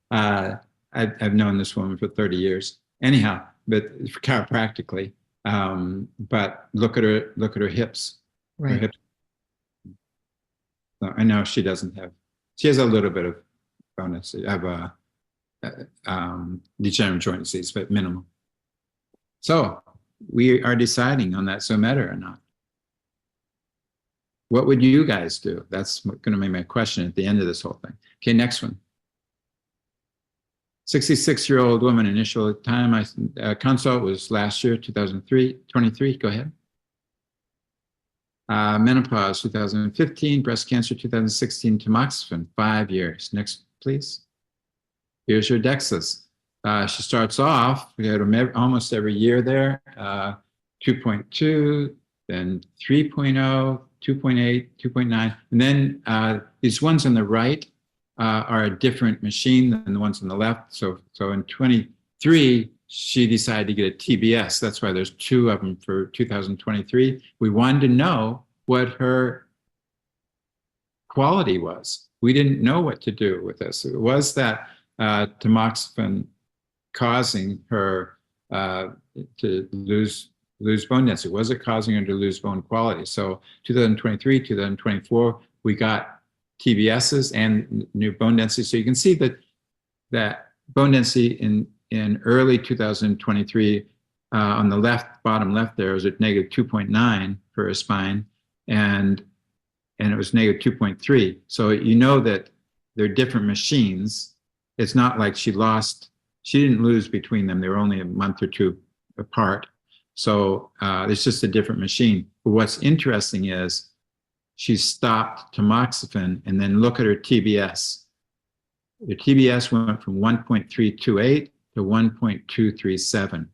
I've known this woman for 30 years. Anyhow, but chiropractically, but look at her hips. Right. Her hips. So I know she doesn't have. She has a little bit of bonus of degenerative joint disease, but minimal. So we are deciding on that Zometa or not. What would you guys do? That's going to be my question at the end of this whole thing. Okay, next one. 66-year-old woman, initial time I consult was last year, 2023. Go ahead. Menopause, 2015. Breast cancer, 2016. Tamoxifen, 5 years. Next, please. Here's your DEXAs. She starts off, we had them almost every year there, 2.2, then 3.0, 2.8, 2.9. And then these ones on the right are a different machine than the ones on the left. So in 23, she decided to get a TBS. That's why there's 2 of them for 2023. We wanted to know what her quality was. We didn't know what to do with this. It was that tamoxifen causing her to lose bone density? Was it causing her to lose bone quality? So 2023, 2024, we got TBSs and new bone density. So you can see that bone density in early 2023 on the left, bottom left there, was at negative 2.9 for a spine, and it was negative 2.3. So you know that they're different machines. It's not like she didn't lose between them. They were only a month or 2 apart. So it's just a different machine. But what's interesting is she stopped tamoxifen, and then look at her TBS. The TBS went from 1.328 to to 1.237.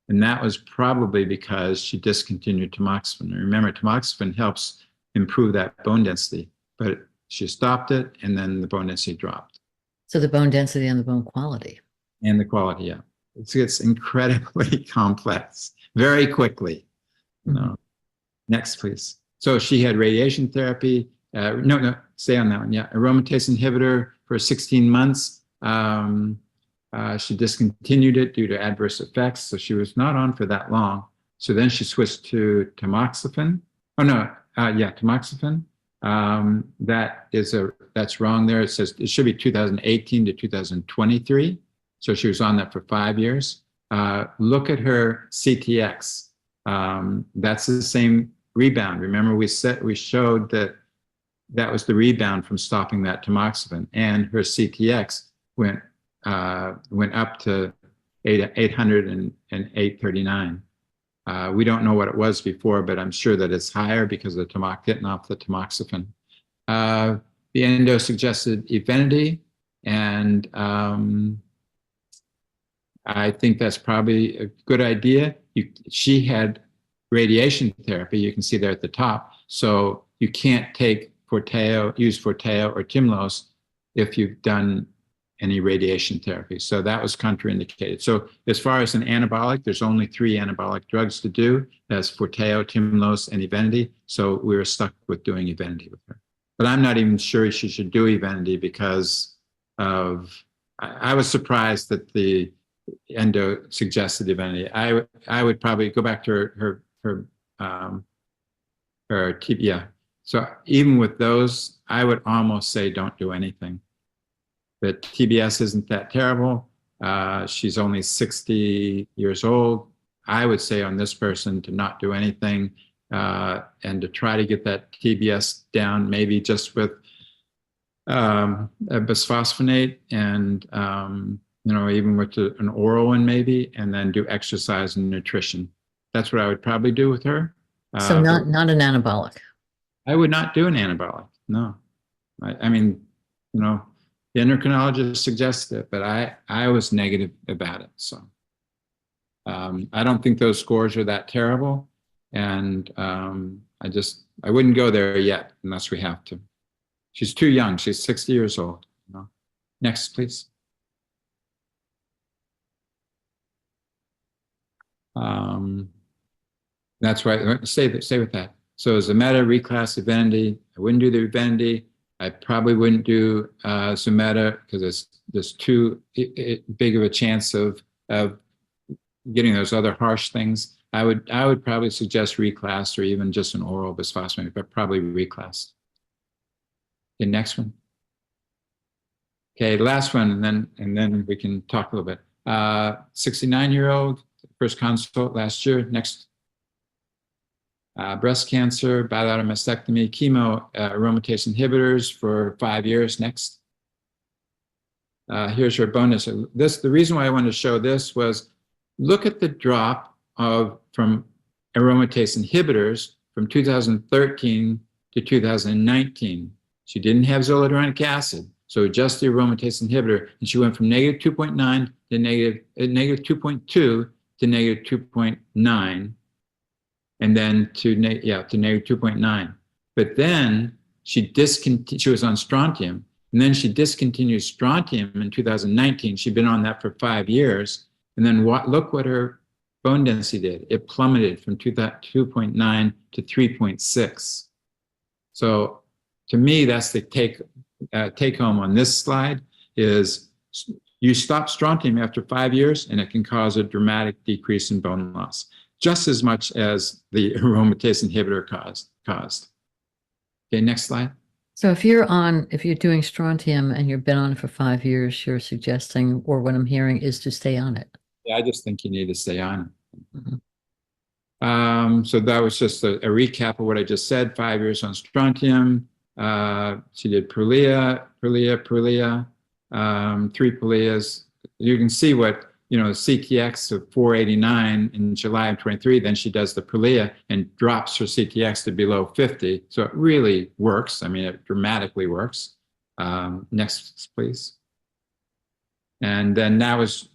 And that was probably because she discontinued tamoxifen. And remember, tamoxifen helps improve that bone density, but she stopped it and then the bone density dropped. So the bone density and the bone quality. And the quality, yeah. It gets incredibly complex very quickly. No. Next, please. So she had radiation therapy. No, stay on that one. Yeah, aromatase inhibitor for 16 months. She discontinued it due to adverse effects, so she was not on for that long. So then she switched to tamoxifen. Oh no, tamoxifen. That's wrong there. It says it should be 2018 to 2023. So she was on that for 5 years. Look at her CTX. That's the same rebound. Remember, we showed that was the rebound from stopping that tamoxifen, and her CTX went up to 800 and 839. We don't know what it was before, but I'm sure that it's higher because of getting off the tamoxifen. The endo suggested Evenity, and I think that's probably a good idea. She had radiation therapy, you can see there at the top, so you can't use Forteo or Tymlos if you've done any radiation therapy. So that was contraindicated. So as far as an anabolic, there's only 3 anabolic drugs to do. That's Forteo, Tymlos, and Evenity. So we were stuck with doing Evenity with her. But I'm not even sure she should do Evenity because I was surprised that the endo suggested Evenity. I would probably go back to her TBI. So even with those, I would almost say don't do anything. The TBS isn't that terrible. She's only 60 years old. I would say on this person to not do anything and to try to get that TBS down, maybe just with a bisphosphonate and even with an oral one maybe, and then do exercise and nutrition. That's what I would probably do with her. So not an anabolic. I would not do an anabolic. No, I mean, the endocrinologist suggested it, but I was negative about it. So I don't think those scores are that terrible, and I wouldn't go there yet unless we have to. She's too young. She's 60 years old. Next, please. That's right. Stay with that. So Zometa, reclass Evenity. I wouldn't do the Evenity. I probably wouldn't do Zometa because there's too big of a chance of getting those other harsh things. I would probably suggest reclass or even just an oral bisphosphonate, but probably reclass. Okay, next one. Okay, last one, and then we can talk a little bit. 69-year-old, first consult last year. Next. Breast cancer, bilateral mastectomy, chemo, aromatase inhibitors for 5 years. Next. Here's her bonus. The reason why I wanted to show this was look at the drop from aromatase inhibitors from 2013 to 2019. She didn't have zoledronic acid, so just the aromatase inhibitor, and she went from negative 2.9 to negative 2.2 to negative 2.9. And then to negative 2.9. But then she was on strontium, and then she discontinued strontium in 2019. She'd been on that for 5 years. And then look what her bone density did. It plummeted from 2.9 to 3.6. So to me, that's the take home on this slide is you stop strontium after 5 years, and it can cause a dramatic decrease in bone loss, just as much as the aromatase inhibitor caused. Okay, next slide. So if you're doing strontium and you've been on it for 5 years, you're suggesting, or what I'm hearing is to stay on it. Yeah, I just think you need to stay on it. Mm-hmm. So that was just a recap of what I just said. 5 years on strontium. She did Prolia, 3 Polias. You can see what, CTX of 489 in July of 23, then she does the Prolia and drops her CTX to below 50. So it really works. I mean, it dramatically works. Next, please. And then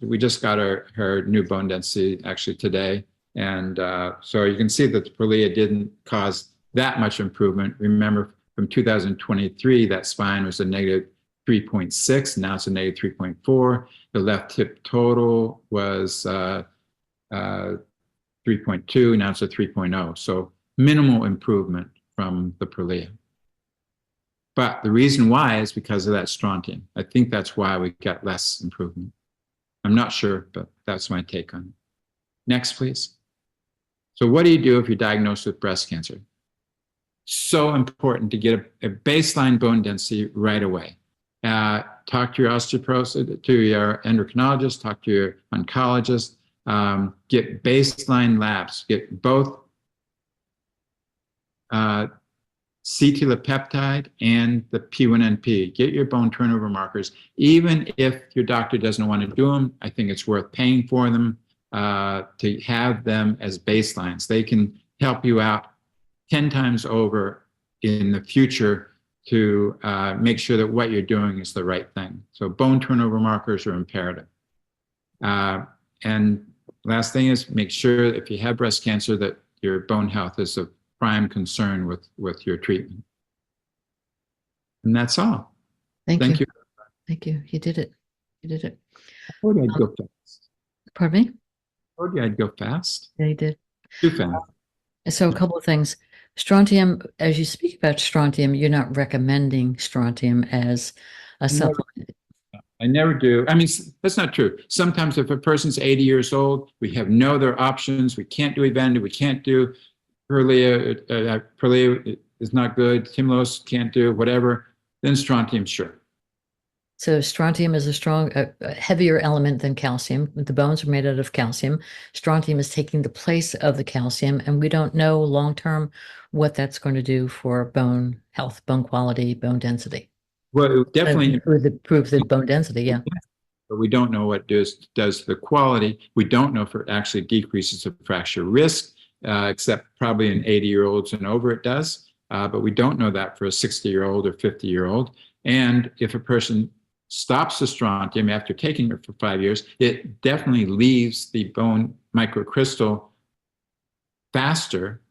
we just got her new bone density actually today. And so you can see that the Prolia didn't cause that much improvement. Remember, from 2023, that spine was a negative 3.6. Now it's a negative 3.4. The left hip total was 3.2. Now it's a 3.0. So minimal improvement from the Prolia. But the reason why is because of that strontium. I think that's why we got less improvement. I'm not sure, but that's my take on it. Next, please. So what do you do if you're diagnosed with breast cancer? So important to get a baseline bone density right away. Talk to your osteoporosis, to your endocrinologist, talk to your oncologist, get baseline labs, get both C-telopeptide and the P1NP. Get your bone turnover markers. Even if your doctor doesn't want to do them, I think it's worth paying for them to have them as baselines. They can help you out 10 times over in the future to make sure that what you're doing is the right thing. So bone turnover markers are imperative. And last thing is make sure if you have breast cancer that your bone health is of prime concern with your treatment. And that's all. Thank you. Thank you. You did it. You did it. I told you I'd go fast. Pardon me? I told you I'd go fast. Yeah, you did. Too fast. So a couple of things. Strontium, as you speak about strontium, you're not recommending strontium as a supplement. I never do. I mean, that's not true. Sometimes if a person's 80 years old, we have no other options. We can't do Evander. We can't do Prolia. Prolia is not good. Timlos can't do whatever. Then strontium, sure. So strontium is a heavier element than calcium. The bones are made out of calcium. Strontium is taking the place of the calcium, and we don't know long-term what that's going to do for bone health, bone quality, bone density. Well, it definitely improve the bone density, yeah. But we don't know what it does to the quality. We don't know if it actually decreases the fracture risk, except probably in 80-year-olds and over it does. But we don't know that for a 60-year-old or 50-year-old. And if a person stops the strontium after taking it for 5 years, it definitely leaves the bone microcrystal faster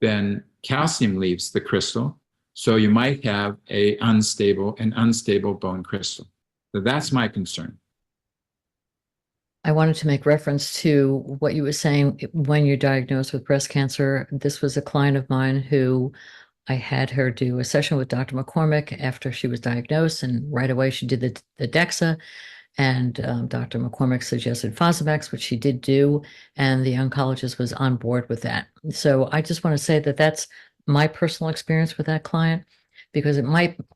than calcium leaves the crystal. So you might have an unstable bone crystal. So that's my concern. I wanted to make reference to what you were saying when you're diagnosed with breast cancer. This was a client of mine who I had her do a session with Dr. McCormick after she was diagnosed, and right away she did the DEXA, and Dr. McCormick suggested Fosamax, which she did do, and the oncologist was on board with that. So I just want to say that that's my personal experience with that client, because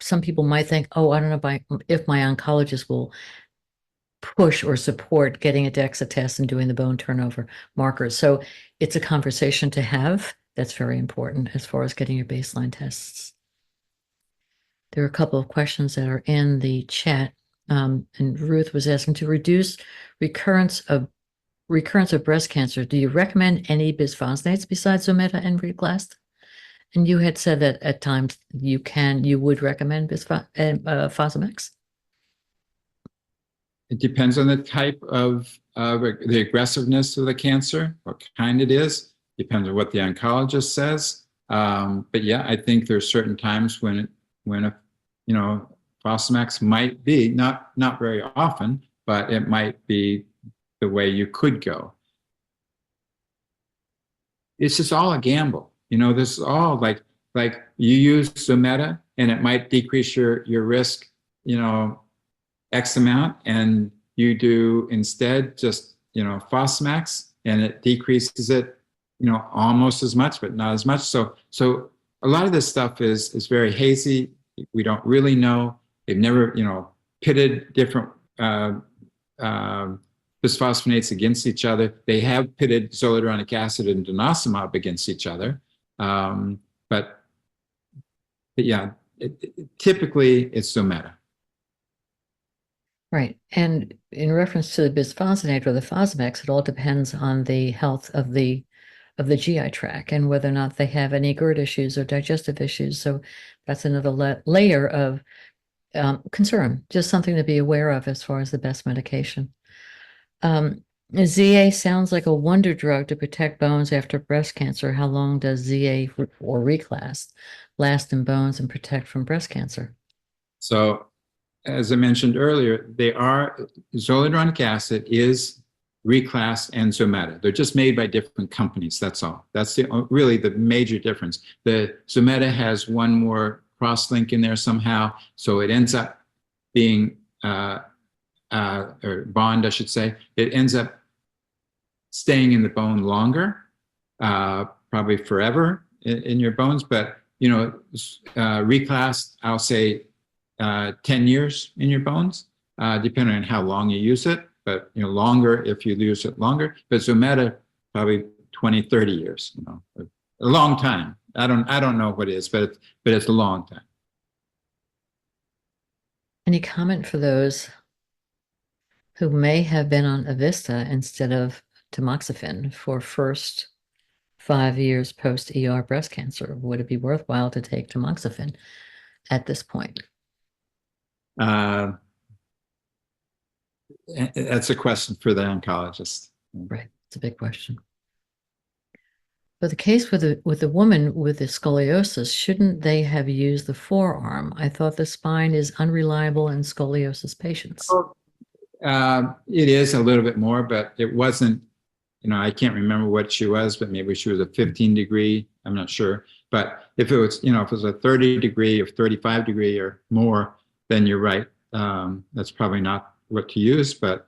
some people might think, oh, I don't know if my oncologist will push or support getting a DEXA test and doing the bone turnover markers. So it's a conversation to have. That's very important as far as getting your baseline tests. There are a couple of questions that are in the chat. And Ruth was asking, to reduce recurrence of breast cancer, do you recommend any bisphosphonates besides Zometa and Reglast? And you had said that at times you would recommend Fosamax. It depends on the type of the aggressiveness of the cancer, what kind it is. Depends on what the oncologist says. But yeah, I think there's certain times when Fosamax might be, not very often, but it might be the way you could go. It's just all a gamble. This is all like you use Zometa and it might decrease your risk, X amount, and you do instead just, Fosamax, and it decreases it, almost as much, but not as much. So a lot of this stuff is very hazy. We don't really know. They've never, pitted different bisphosphonates against each other. They have pitted zoledronic acid and denosumab against each other. But yeah, typically it's Zometa. Right. And in reference to the bisphosphonate or the Fosamax, it all depends on the health of the GI tract and whether or not they have any GERD issues or digestive issues. So that's another layer of concern, just something to be aware of as far as the best medication. ZA sounds like a wonder drug to protect bones after breast cancer. How long does ZA or Reclast last in bones and protect from breast cancer? So, as I mentioned earlier, zoledronic acid is Reclast and Zometa. They're just made by different companies. That's all. That's really the major difference. The Zometa has one more cross-link in there somehow, so it ends up being or bond, I should say. It ends up staying in the bone longer, probably forever in your bones. But Reclast, I'll say 10 years in your bones, depending on how long you use it. But longer if you use it longer. But Zometa, probably 20, 30 years. A long time. I don't know what it is, but it's a long time. Any comment for those who may have been on Avista instead of tamoxifen for first 5 years post-ER breast cancer? Would it be worthwhile to take tamoxifen at this point? That's a question for the oncologist. Right, it's a big question. But the case with the woman with the scoliosis, shouldn't they have used the forearm? I thought the spine is unreliable in scoliosis patients. It is a little bit more, but it wasn't, I can't remember what she was, but maybe she was a 15 degree. I'm not sure. But if it was, if it was a 30 degree or 35 degree or more, then you're right. That's probably not what to use, but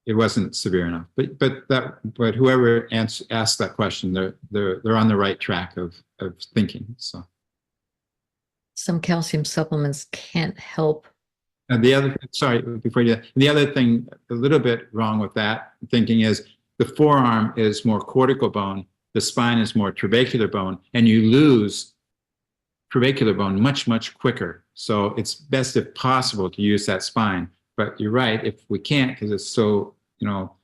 it wasn't severe enough. But whoever asked that question, they're on the right track of thinking. So some calcium supplements can't help. And the other thing, a little bit wrong with that thinking is the forearm is more cortical bone, the spine is more trabecular bone, and you lose trabecular bone much, much quicker. So it's best if possible to use that spine. But you're right, if we can't, because it's so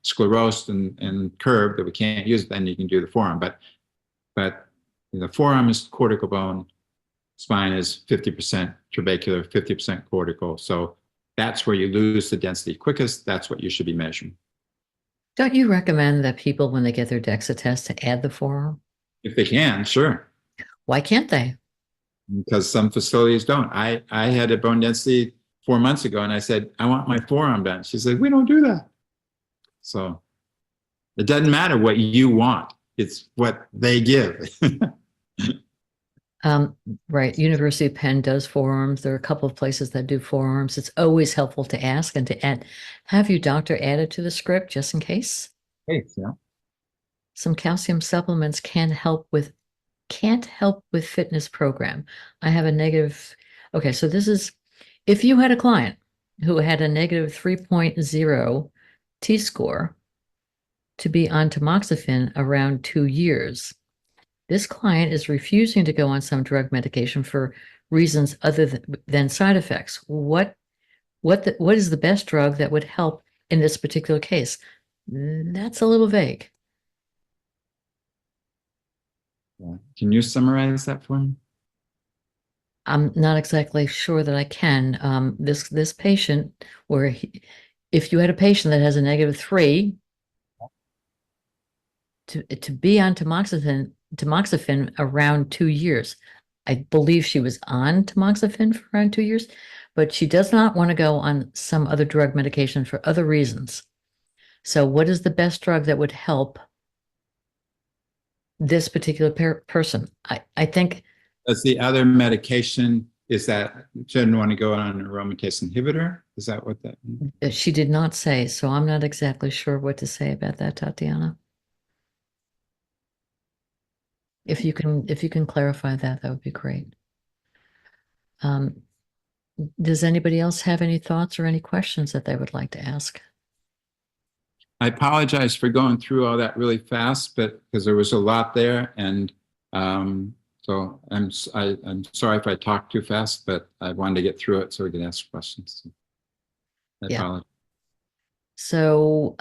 sclerosed and curved that we can't use it, then you can do the forearm. But the forearm is cortical bone, spine is 50% trabecular, 50% cortical. So that's where you lose the density quickest. That's what you should be measuring. Don't you recommend that people, when they get their DEXA test, to add the forearm? If they can, sure. Why can't they? Because some facilities don't. I had a bone density 4 months ago, and I said, I want my forearm done. She said, we don't do that. So it doesn't matter what you want. It's what they give. Right. University of Penn does forearms. There are a couple of places that do forearms. It's always helpful to ask and to have your doctor add it to the script just in case. Yeah. Some calcium supplements can't help with fitness program. I have a negative. Okay, so this is if you had a client who had a negative 3.0 T-score to be on tamoxifen around 2 years. This client is refusing to go on some drug medication for reasons other than side effects. What is the best drug that would help in this particular case? That's a little vague. Yeah. Can you summarize that for me? I'm not exactly sure that I can. This patient, if you had a patient that has a negative 3, to be on tamoxifen around 2 years. I believe she was on tamoxifen for around 2 years, but she does not want to go on some other drug medication for other reasons. So what is the best drug that would help this particular person? I think. That's the other medication. Is that she didn't want to go on an aromatase inhibitor? Is that what that means? She did not say, so I'm not exactly sure what to say about that, Tatiana. If you can clarify that, that would be great. Does anybody else have any thoughts or any questions that they would like to ask? I apologize for going through all that really fast, but because there was a lot there, and so I'm sorry if I talked too fast, but I wanted to get through it so we could ask questions. I apologize. So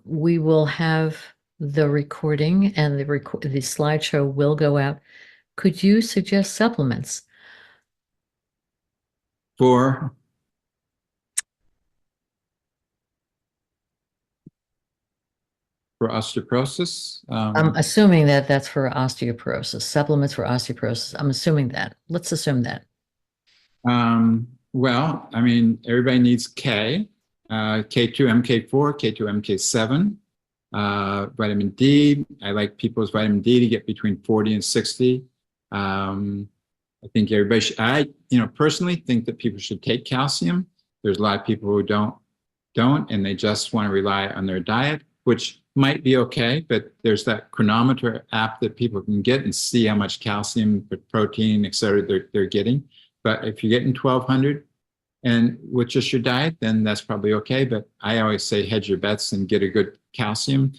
we will have the recording, and the slideshow will go out. Could you suggest supplements? for osteoporosis. I'm assuming that that's for osteoporosis, supplements for osteoporosis. I'm assuming that. Let's assume that. Well, I mean, everybody needs K, K2, MK4, K2, MK7, vitamin D. I like people's vitamin D to get between 40 and 60. I think everybody should, personally think that people should take calcium. There's a lot of people who don't, and they just want to rely on their diet, which might be okay, but there's that chronometer app that people can get and see how much calcium, protein, et cetera, they're getting. But if you're getting 1200 and with just your diet, then that's probably okay. But I always say hedge your bets and get a good calcium.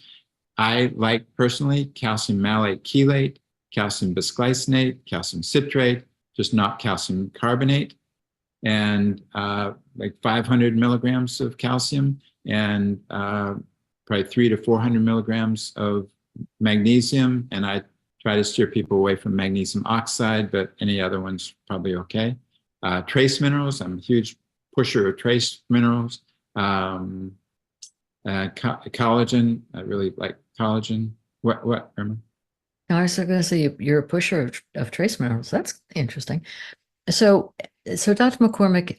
I like personally calcium malate chelate, calcium bisglycinate, calcium citrate, just not calcium carbonate, and like 500 milligrams of calcium and probably 300 to 400 milligrams of magnesium. And I try to steer people away from magnesium oxide, but any other ones probably okay. Trace minerals, I'm a huge pusher of trace minerals. Collagen, I really like collagen. What, Irma? No, I was going to say you're a pusher of trace minerals. That's interesting. So Dr. McCormick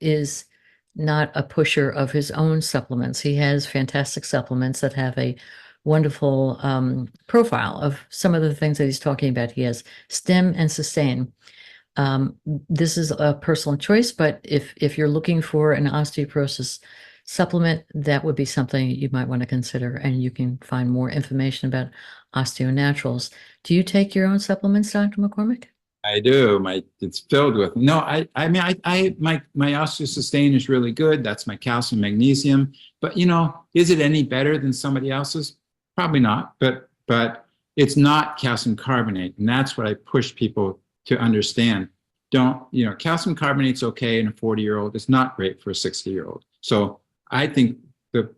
is not a pusher of his own supplements. He has fantastic supplements that have a wonderful profile of some of the things that he's talking about. He has Stim and Sustain. This is a personal choice, but if you're looking for an osteoporosis supplement, that would be something you might want to consider, and you can find more information about OsteoNaturals. Do you take your own supplements, Dr. McCormick? I do. It's filled with no. My OsteoSustain is really good. That's my calcium, magnesium. But is it any better than somebody else's? Probably not. But it's not calcium carbonate, and that's what I push people to understand. Calcium carbonate's okay in a 40-year-old. It's not great for a 60-year-old. So I think the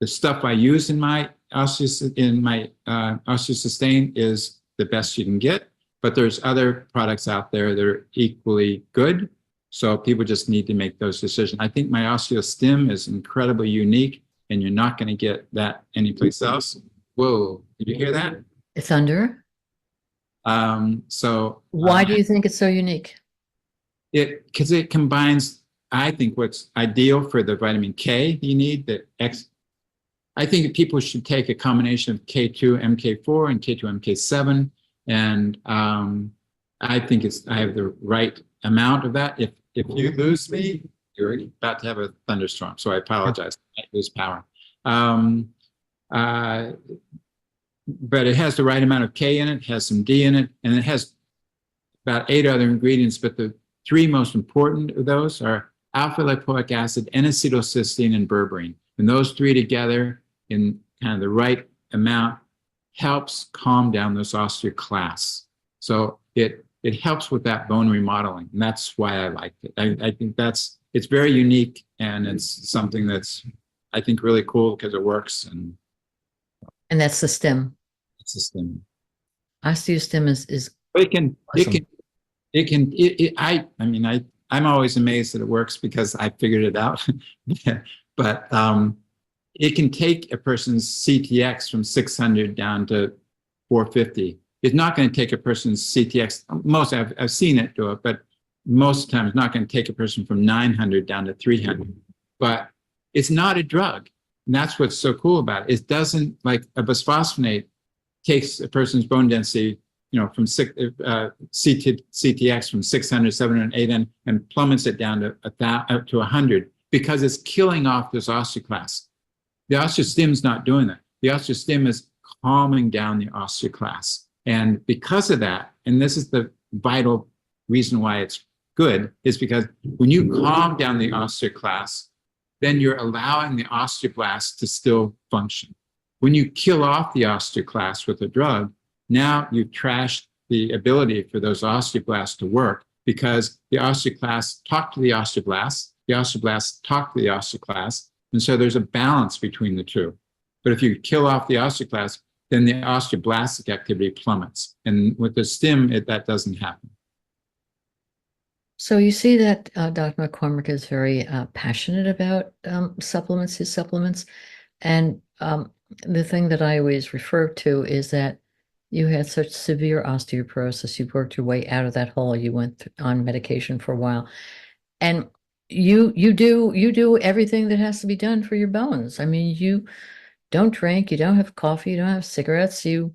stuff I use in my OsteoSustain is the best you can get. But there's other products out there that are equally good. So people just need to make those decisions. I think my OsteoStim is incredibly unique, and you're not going to get that anyplace else. Whoa, did you hear that? It's under. So why do you think it's so unique? Because it combines, I think, what's ideal for the vitamin K you need. I think people should take a combination of K2, MK4 and K2, MK7. And I think I have the right amount of that. If you lose me, you're about to have a thunderstorm. So I apologize. I lose power. But it has the right amount of K in it, has some D in it, and it has about 8 other ingredients. But the 3 most important of those are alpha lipoic acid, N-acetylcysteine, and berberine. And those 3 together in kind of the right amount helps calm down those osteoclasts. So it helps with that bone remodeling. And that's why I like it. I think it's very unique, and it's something that's, I think, really cool because it works. And that's the Stim. It's the Stim. OsteoStim is I'm always amazed that it works because I figured it out. But it can take a person's CTX from 600 down to 450. It's not going to take a person's CTX. I've seen it do it, but most of the time it's not going to take a person from 900 down to 300. But it's not a drug. And that's what's so cool about it. It doesn't, like a bisphosphonate takes a person's bone density, from CTX from 600, 700, 800, and plummets it down to 100 because it's killing off those osteoclasts. The OsteoStim's not doing that. The OsteoStim is calming down the osteoclasts. And because of that, and this is the vital reason why it's good, is because when you calm down the osteoclasts, then you're allowing the osteoblasts to still function. When you kill off the osteoclasts with a drug, now you've trashed the ability for those osteoblasts to work because the osteoclasts talk to the osteoblasts talk to the osteoclasts, and so there's a balance between the two. But if you kill off the osteoclasts, then the osteoblastic activity plummets. And with the Stim, that doesn't happen. So you see that Dr. McCormick is very passionate about supplements, his supplements. And the thing that I always refer to is that you had such severe osteoporosis. You worked your way out of that hole. You went on medication for a while. And you do everything that has to be done for your bones. I mean, you don't drink, you don't have coffee, you don't have cigarettes, you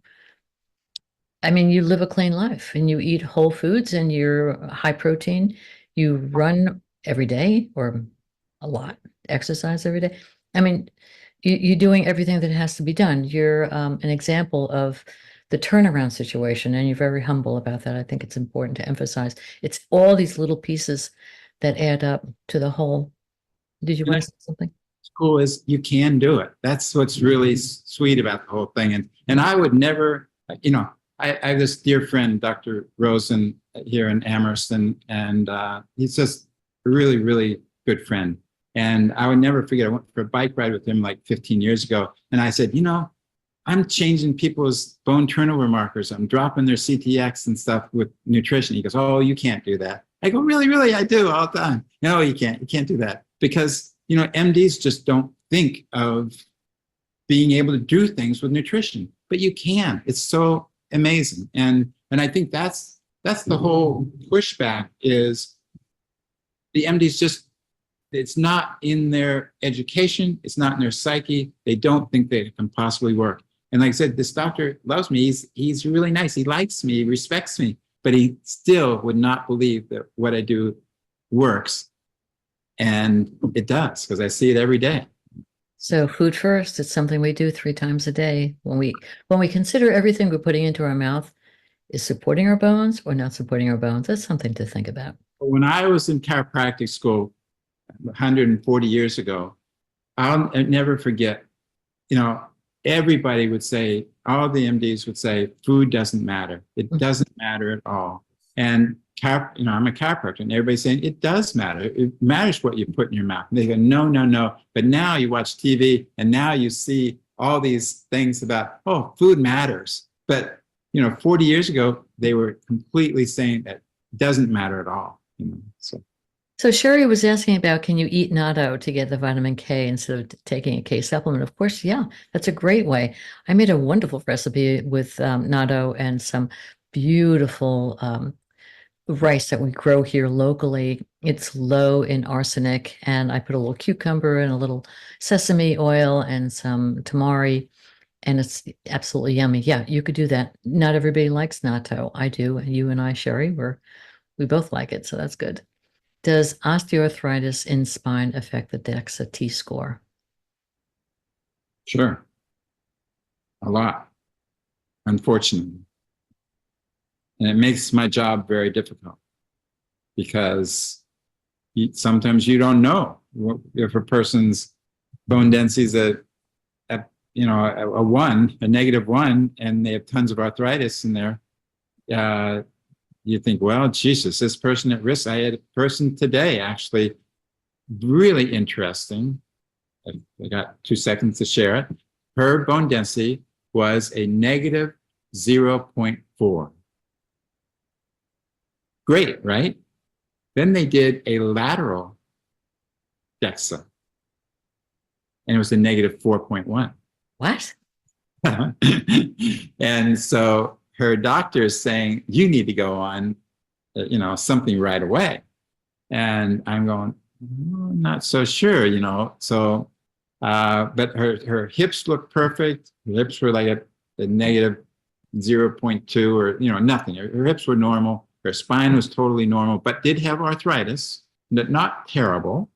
live a clean life and you eat whole foods and you're high protein. You run every day or a lot, exercise every day. I mean, you're doing everything that has to be done. You're an example of the turnaround situation, and you're very humble about that. I think it's important to emphasize. It's all these little pieces that add up to the whole. Did you want to say something? What's cool is you can do it. That's what's really sweet about the whole thing. And I would never, I have this dear friend, Dr. Rosen, here in Amherst, and he's just a really, really good friend. And I would never forget, I went for a bike ride with him like 15 years ago. And I said, I'm changing people's bone turnover markers. I'm dropping their CTX and stuff with nutrition. He goes, oh, you can't do that. I go, really, really, I do all the time. No, you can't. You can't do that. Because, MDs just don't think of being able to do things with nutrition. But you can. It's so amazing. And I think that's the whole pushback is the MDs just, it's not in their education. It's not in their psyche. They don't think that it can possibly work. And like I said, this doctor loves me. He's really nice. He likes me, he respects me, but he still would not believe that what I do works. And it does, because I see it every day. So food first, it's something we do 3 times a day. When we consider everything we're putting into our mouth is supporting our bones or not supporting our bones, that's something to think about. When I was in chiropractic school 140 years ago, I'll never forget, everybody would say, all the MDs would say, food doesn't matter. It doesn't matter at all. And I'm a chiropractor, and everybody's saying it does matter. It matters what you put in your mouth. And they go, no, no, no. But now you watch TV, and now you see all these things about, oh, food matters. But 40 years ago, they were completely saying that it doesn't matter at all. So Sherry was asking about, can you eat natto to get the vitamin K instead of taking a K supplement? Of course, yeah, that's a great way. I made a wonderful recipe with natto and some beautiful rice that we grow here locally. It's low in arsenic, and I put a little cucumber and a little sesame oil and some tamari, and it's absolutely yummy. Yeah, you could do that. Not everybody likes natto. I do. You and I, Sherry, we both like it, so that's good. Does osteoarthritis in spine affect the DEXA T-score? Sure. A lot, unfortunately. And it makes my job very difficult because sometimes you don't know if a person's bone density is a -1, and they have tons of arthritis in there. You think, well, Jesus, this person at risk. I had a person today, actually, really interesting. I got 2 seconds to share it. Her bone density was a -0.4. Great, right? Then they did a lateral DEXA, and it was a -4.1. What? And so her doctor is saying, you need to go on, something right away. And I'm going, not so sure, So, but her hips look perfect. Her hips were like a -0.2 or, nothing. Her hips were normal. Her spine was totally normal, but did have arthritis, not terrible.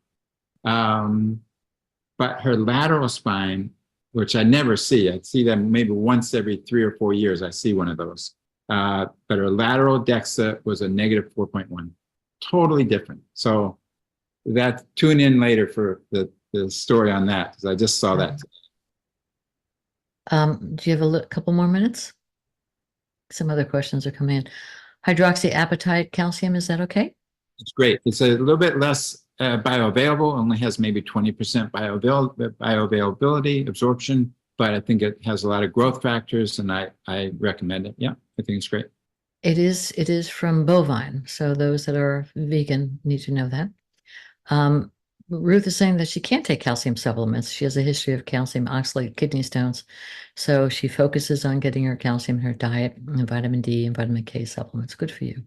But her lateral spine, which I never see. I see them maybe once every 3 or 4 years. I see one of those. But her lateral DEXA was a -4.1. Totally different. So tune in later for the story on that, because I just saw that today. Do you have a couple more minutes? Some other questions are coming in. Hydroxyapatite calcium, is that okay? It's great. It's a little bit less bioavailable, only has maybe 20% bioavailability, absorption, but I think it has a lot of growth factors, and I recommend it. Yeah, I think it's great. It is from bovine. So those that are vegan need to know that. Um, Ruth is saying that she can't take calcium supplements. She has a history of calcium oxalate kidney stones. So she focuses on getting her calcium in her diet and vitamin D and vitamin K supplements. Good for you.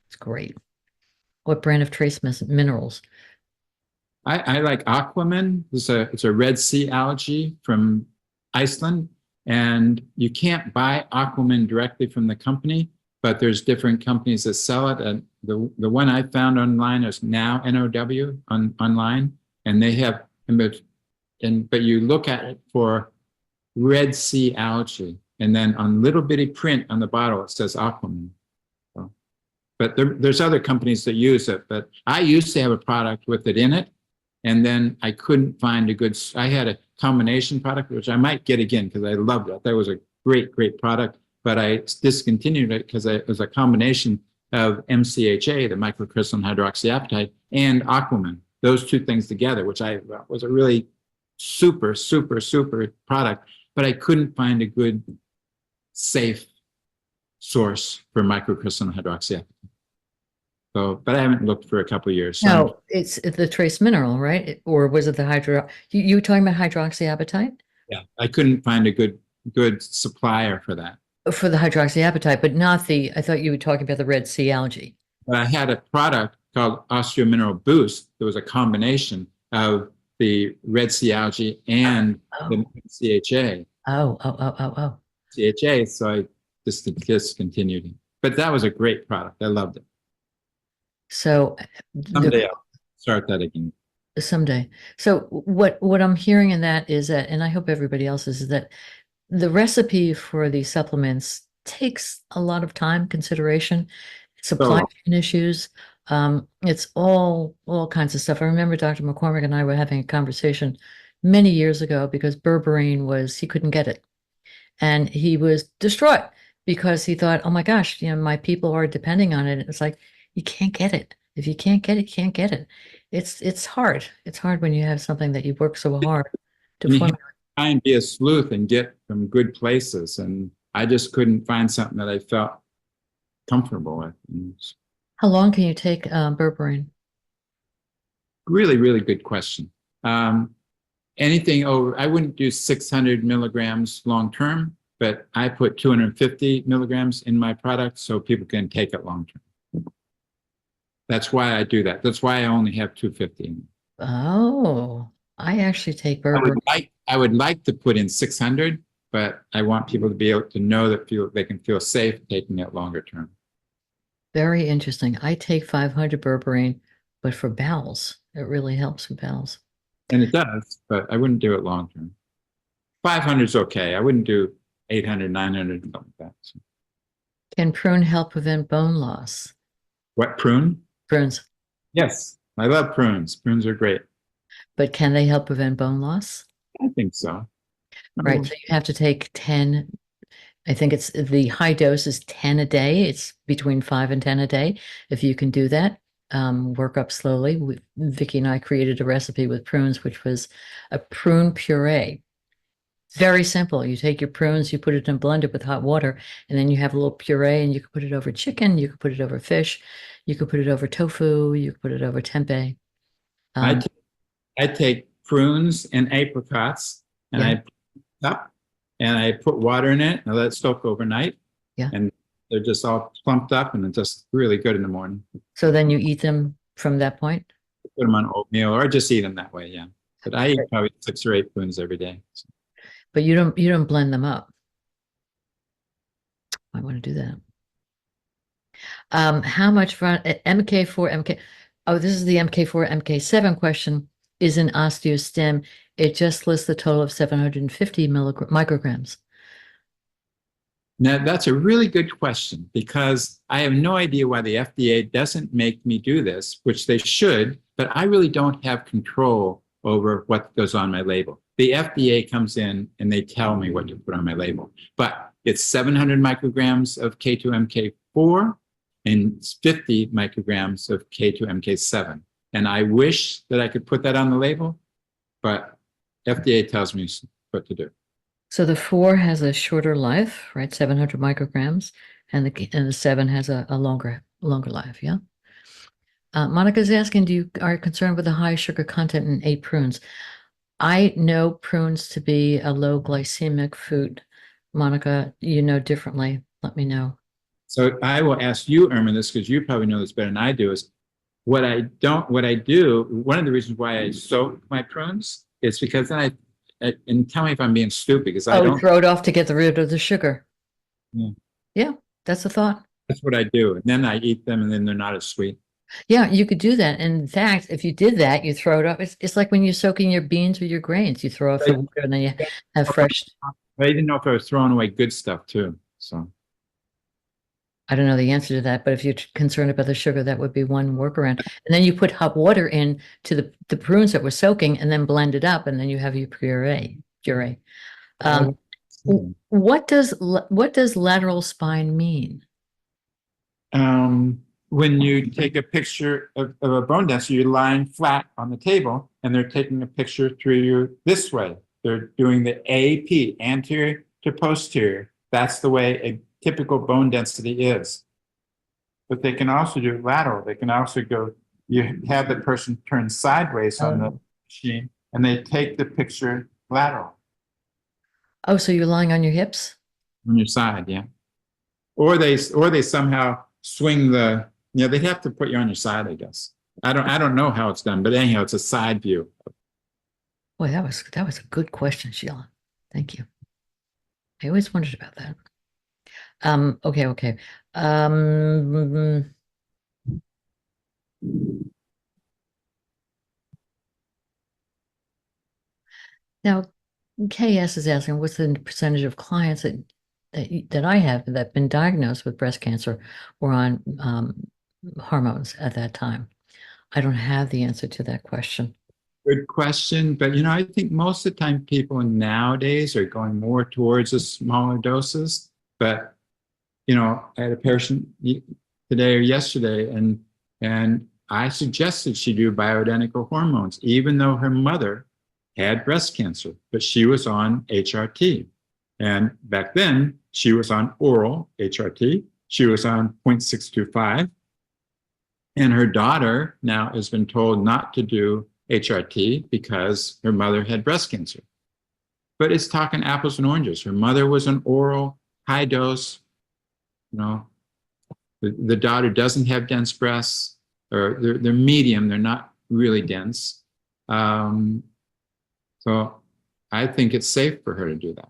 It's great. What brand of trace minerals? I like Aquaman. It's a Red Sea algae from Iceland, and you can't buy Aquaman directly from the company, but there's different companies that sell it. And the one I found online is Now NOW online, and they have but you look at it for Red Sea algae, and then on little bitty print on the bottle it says Aquaman. So, but there's other companies that use it. But I used to have a product with it in it. And then I couldn't find a good, I had a combination product, which I might get again because I loved it. That was a great, great product, but I discontinued it because it was a combination of MCHA, the microcrystalline hydroxyapatite, and Aquaman, those two things together, which I was a really super, super, super product, but I couldn't find a good, safe source for microcrystalline hydroxyapatite. So, but I haven't looked for a couple of years. So No, it's the trace mineral, right? Or was it the you were talking about hydroxyapatite? yeah, I couldn't find a good supplier for that. For the hydroxyapatite, but not the, I thought you were talking about the Red Sea algae. But I had a product called Osteomineral Boost. There was a combination of the Red Sea algae and the CHA. Oh. CHA, so I just discontinued it. But that was a great product. I loved it. So Someday I'll start that again. someday. So what I'm hearing in that is that, and I hope everybody else is that the recipe for these supplements takes a lot of time, consideration, supply chain issues. It's all kinds of stuff. I remember Dr. McCormick and I were having a conversation many years ago because berberine he couldn't get it. And he was distraught because he thought, oh my gosh, my people are depending on it. It's like, you can't get it. If you can't get it, you can't get it. It's hard. It's hard when you have something that you work so hard to formulate. Try and be a sleuth and get from good places. And I just couldn't find something that I felt comfortable with. And How long can you take berberine? really, really good question. Anything over, I wouldn't do 600 milligrams long term, but I put 250 milligrams in my product so people can take it long term. That's why I do that. That's why I only have 250. Oh, I actually take berberine. I would like to put in 600, but I want people to be able to know that they can feel safe taking it longer term. Very interesting. I take 500 berberine, but for bowels, it really helps with bowels. And it does, but I wouldn't do it long term. 500 is okay. I wouldn't do 800, 900, something like that. So. Can prune help prevent bone loss? What, prune? Prunes. Yes, I love prunes. Prunes are great. But can they help prevent bone loss? I think so. Right. So you have to take 10. I think it's the high dose is 10 a day. It's between 5 and 10 a day. If you can do that, work up slowly. Vicky and I created a recipe with prunes, which was a prune puree. Very simple. You take your prunes, you put it in a blender with hot water, and then you have a little puree, and you can put it over chicken, you can put it over fish, you can put it over tofu, you can put it over tempeh. I take prunes and apricots, and I put it up, and I put water in it, and I let it soak overnight. Yeah. And they're just all plumped up, and it's just really good in the morning. So then you eat them from that point? Put them on oatmeal, or just eat them that way, yeah. But I eat probably 6 or 8 prunes every day. So. But you don't blend them up. I want to do that. How much for MK4, oh, this is the MK4, MK7 question, is an osteostim. It just lists the total of 750 micrograms. Now, that's a really good question because I have no idea why the FDA doesn't make me do this, which they should, but I really don't have control over what goes on my label. The FDA comes in and they tell me what to put on my label, but it's 700 micrograms of K2MK4 and 50 micrograms of K2MK7. And I wish that I could put that on the label, but FDA tells me what to do. So the 4 has a shorter life, right? 700 micrograms. and the 7 has a longer life. Yeah. Monica's asking, are you concerned with the high sugar content in 8 prunes? I know prunes to be a low glycemic food. Monica, you know differently. Let me know. So I will ask you, Irma, this because you probably know this better than I do. Is what I do. One of the reasons why I soak my prunes is because then and tell me if I'm being stupid because I don't. Throw it off to get rid of the sugar. Yeah, Yeah, that's the thought. that's what I do. And then I eat them, and then they're not as sweet. Yeah, you could do that. And in fact, if you did that, you throw it off. It's like when you're soaking your beans or your grains. You throw off the water and then you have fresh. I didn't know if I was throwing away good stuff too. So I don't know the answer to that, but if you're concerned about the sugar, that would be one workaround. And then you put hot water in to the prunes that were soaking and then blend it up, and then you have your puree. What does lateral spine mean? when you take a picture of a bone density, you're lying flat on the table, and they're taking a picture through you this way. They're doing the AP, anterior to posterior. That's the way a typical bone density is. But they can also do it lateral. They can also go, you have the person turn sideways on the machine, and they take the picture lateral. Oh, so you're lying on your hips? On your side, yeah. Or they somehow swing they'd have to put you on your side, I guess. I don't know how it's done, but anyhow, it's a side view. Boy, that was a good question, Sheila. Thank you. I always wondered about that. Okay. Now, KS is asking, what's the percentage of clients that I have that have been diagnosed with breast cancer or on hormones at that time? I don't have the answer to that question. Good question, but I think most of the time people nowadays are going more towards the smaller doses. But I had a patient today or yesterday, and I suggested she do bioidentical hormones, even though her mother had breast cancer, but she was on HRT. And back then, she was on oral HRT. She was on 0.625. And her daughter now has been told not to do HRT because her mother had breast cancer. But it's talking apples and oranges. Her mother was an oral, high dose. The daughter doesn't have dense breasts, or they're medium. They're not really dense. So I think it's safe for her to do that.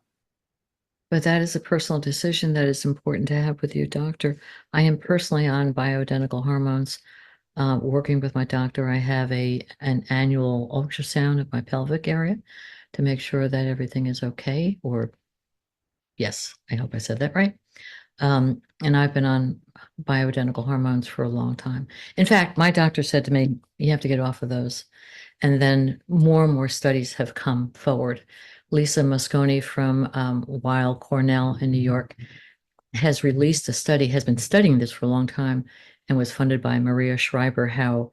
But that is a personal decision that is important to have with your doctor. I am personally on bioidentical hormones. Working with my doctor, I have an annual ultrasound of my pelvic area to make sure that everything is okay. Or yes, I hope I said that right. And I've been on bioidentical hormones for a long time. In fact, my doctor said to me, you have to get off of those. And then more and more studies have come forward. Lisa Mosconi from Weill Cornell in New York has released a study, has been studying this for a long time, and was funded by Maria Schreiber, how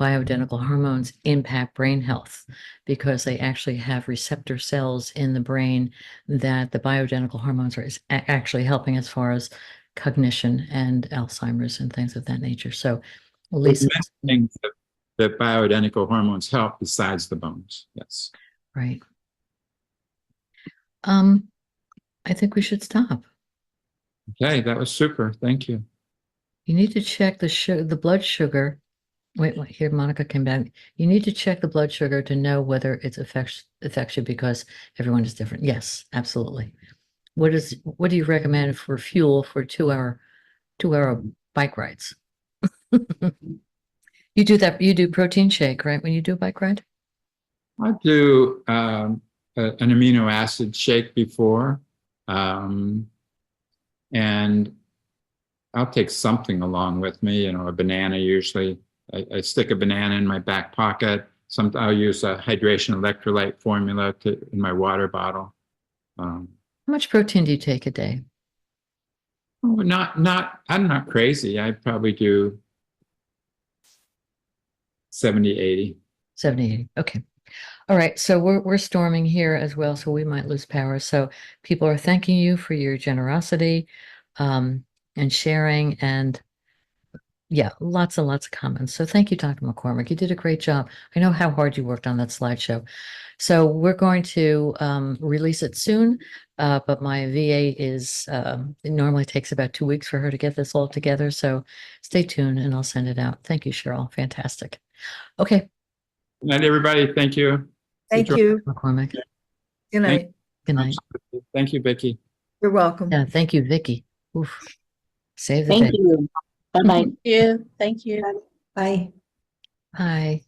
bioidentical hormones impact brain health because they actually have receptor cells in the brain that the bioidentical hormones are actually helping as far as cognition and Alzheimer's and things of that nature. So Lisa, things that bioidentical hormones help besides the bones. Yes. Right. I think we should stop. Okay, that was super. Thank you. You need to check the blood sugar. Wait, here, Monica came back. You need to check the blood sugar to know whether it affects you because everyone is different. Yes, absolutely. What do you recommend for fuel for 2-hour bike rides? You do that. You do protein shake, right? When you do a bike ride? I do an amino acid shake before, and I'll take something along with me, a banana usually. I stick a banana in my back pocket. I'll use a hydration electrolyte formula in my water bottle. How much protein do you take a day? I'm not crazy. I probably do 70, 80. 70, 80. Okay. All right. So we're storming here as well, so we might lose power. So people are thanking you for your generosity. and sharing, and yeah, lots and lots of comments. So thank you, Dr. McCormick. You did a great job. I know how hard you worked on that slideshow. So we're going to release it soon, but my VA is, it normally takes about 2 weeks for her to get this all together. So stay tuned and I'll send it out. Thank you, Cheryl. Fantastic. Okay. Good night, everybody. Thank you. Thank you. McCormick. Good night. Good night. Thank you, Becky. You're welcome. Yeah, thank you, Vicky. Oof. Save the Thank day. you. Bye-bye. Thank you. Thank you. Bye. Bye.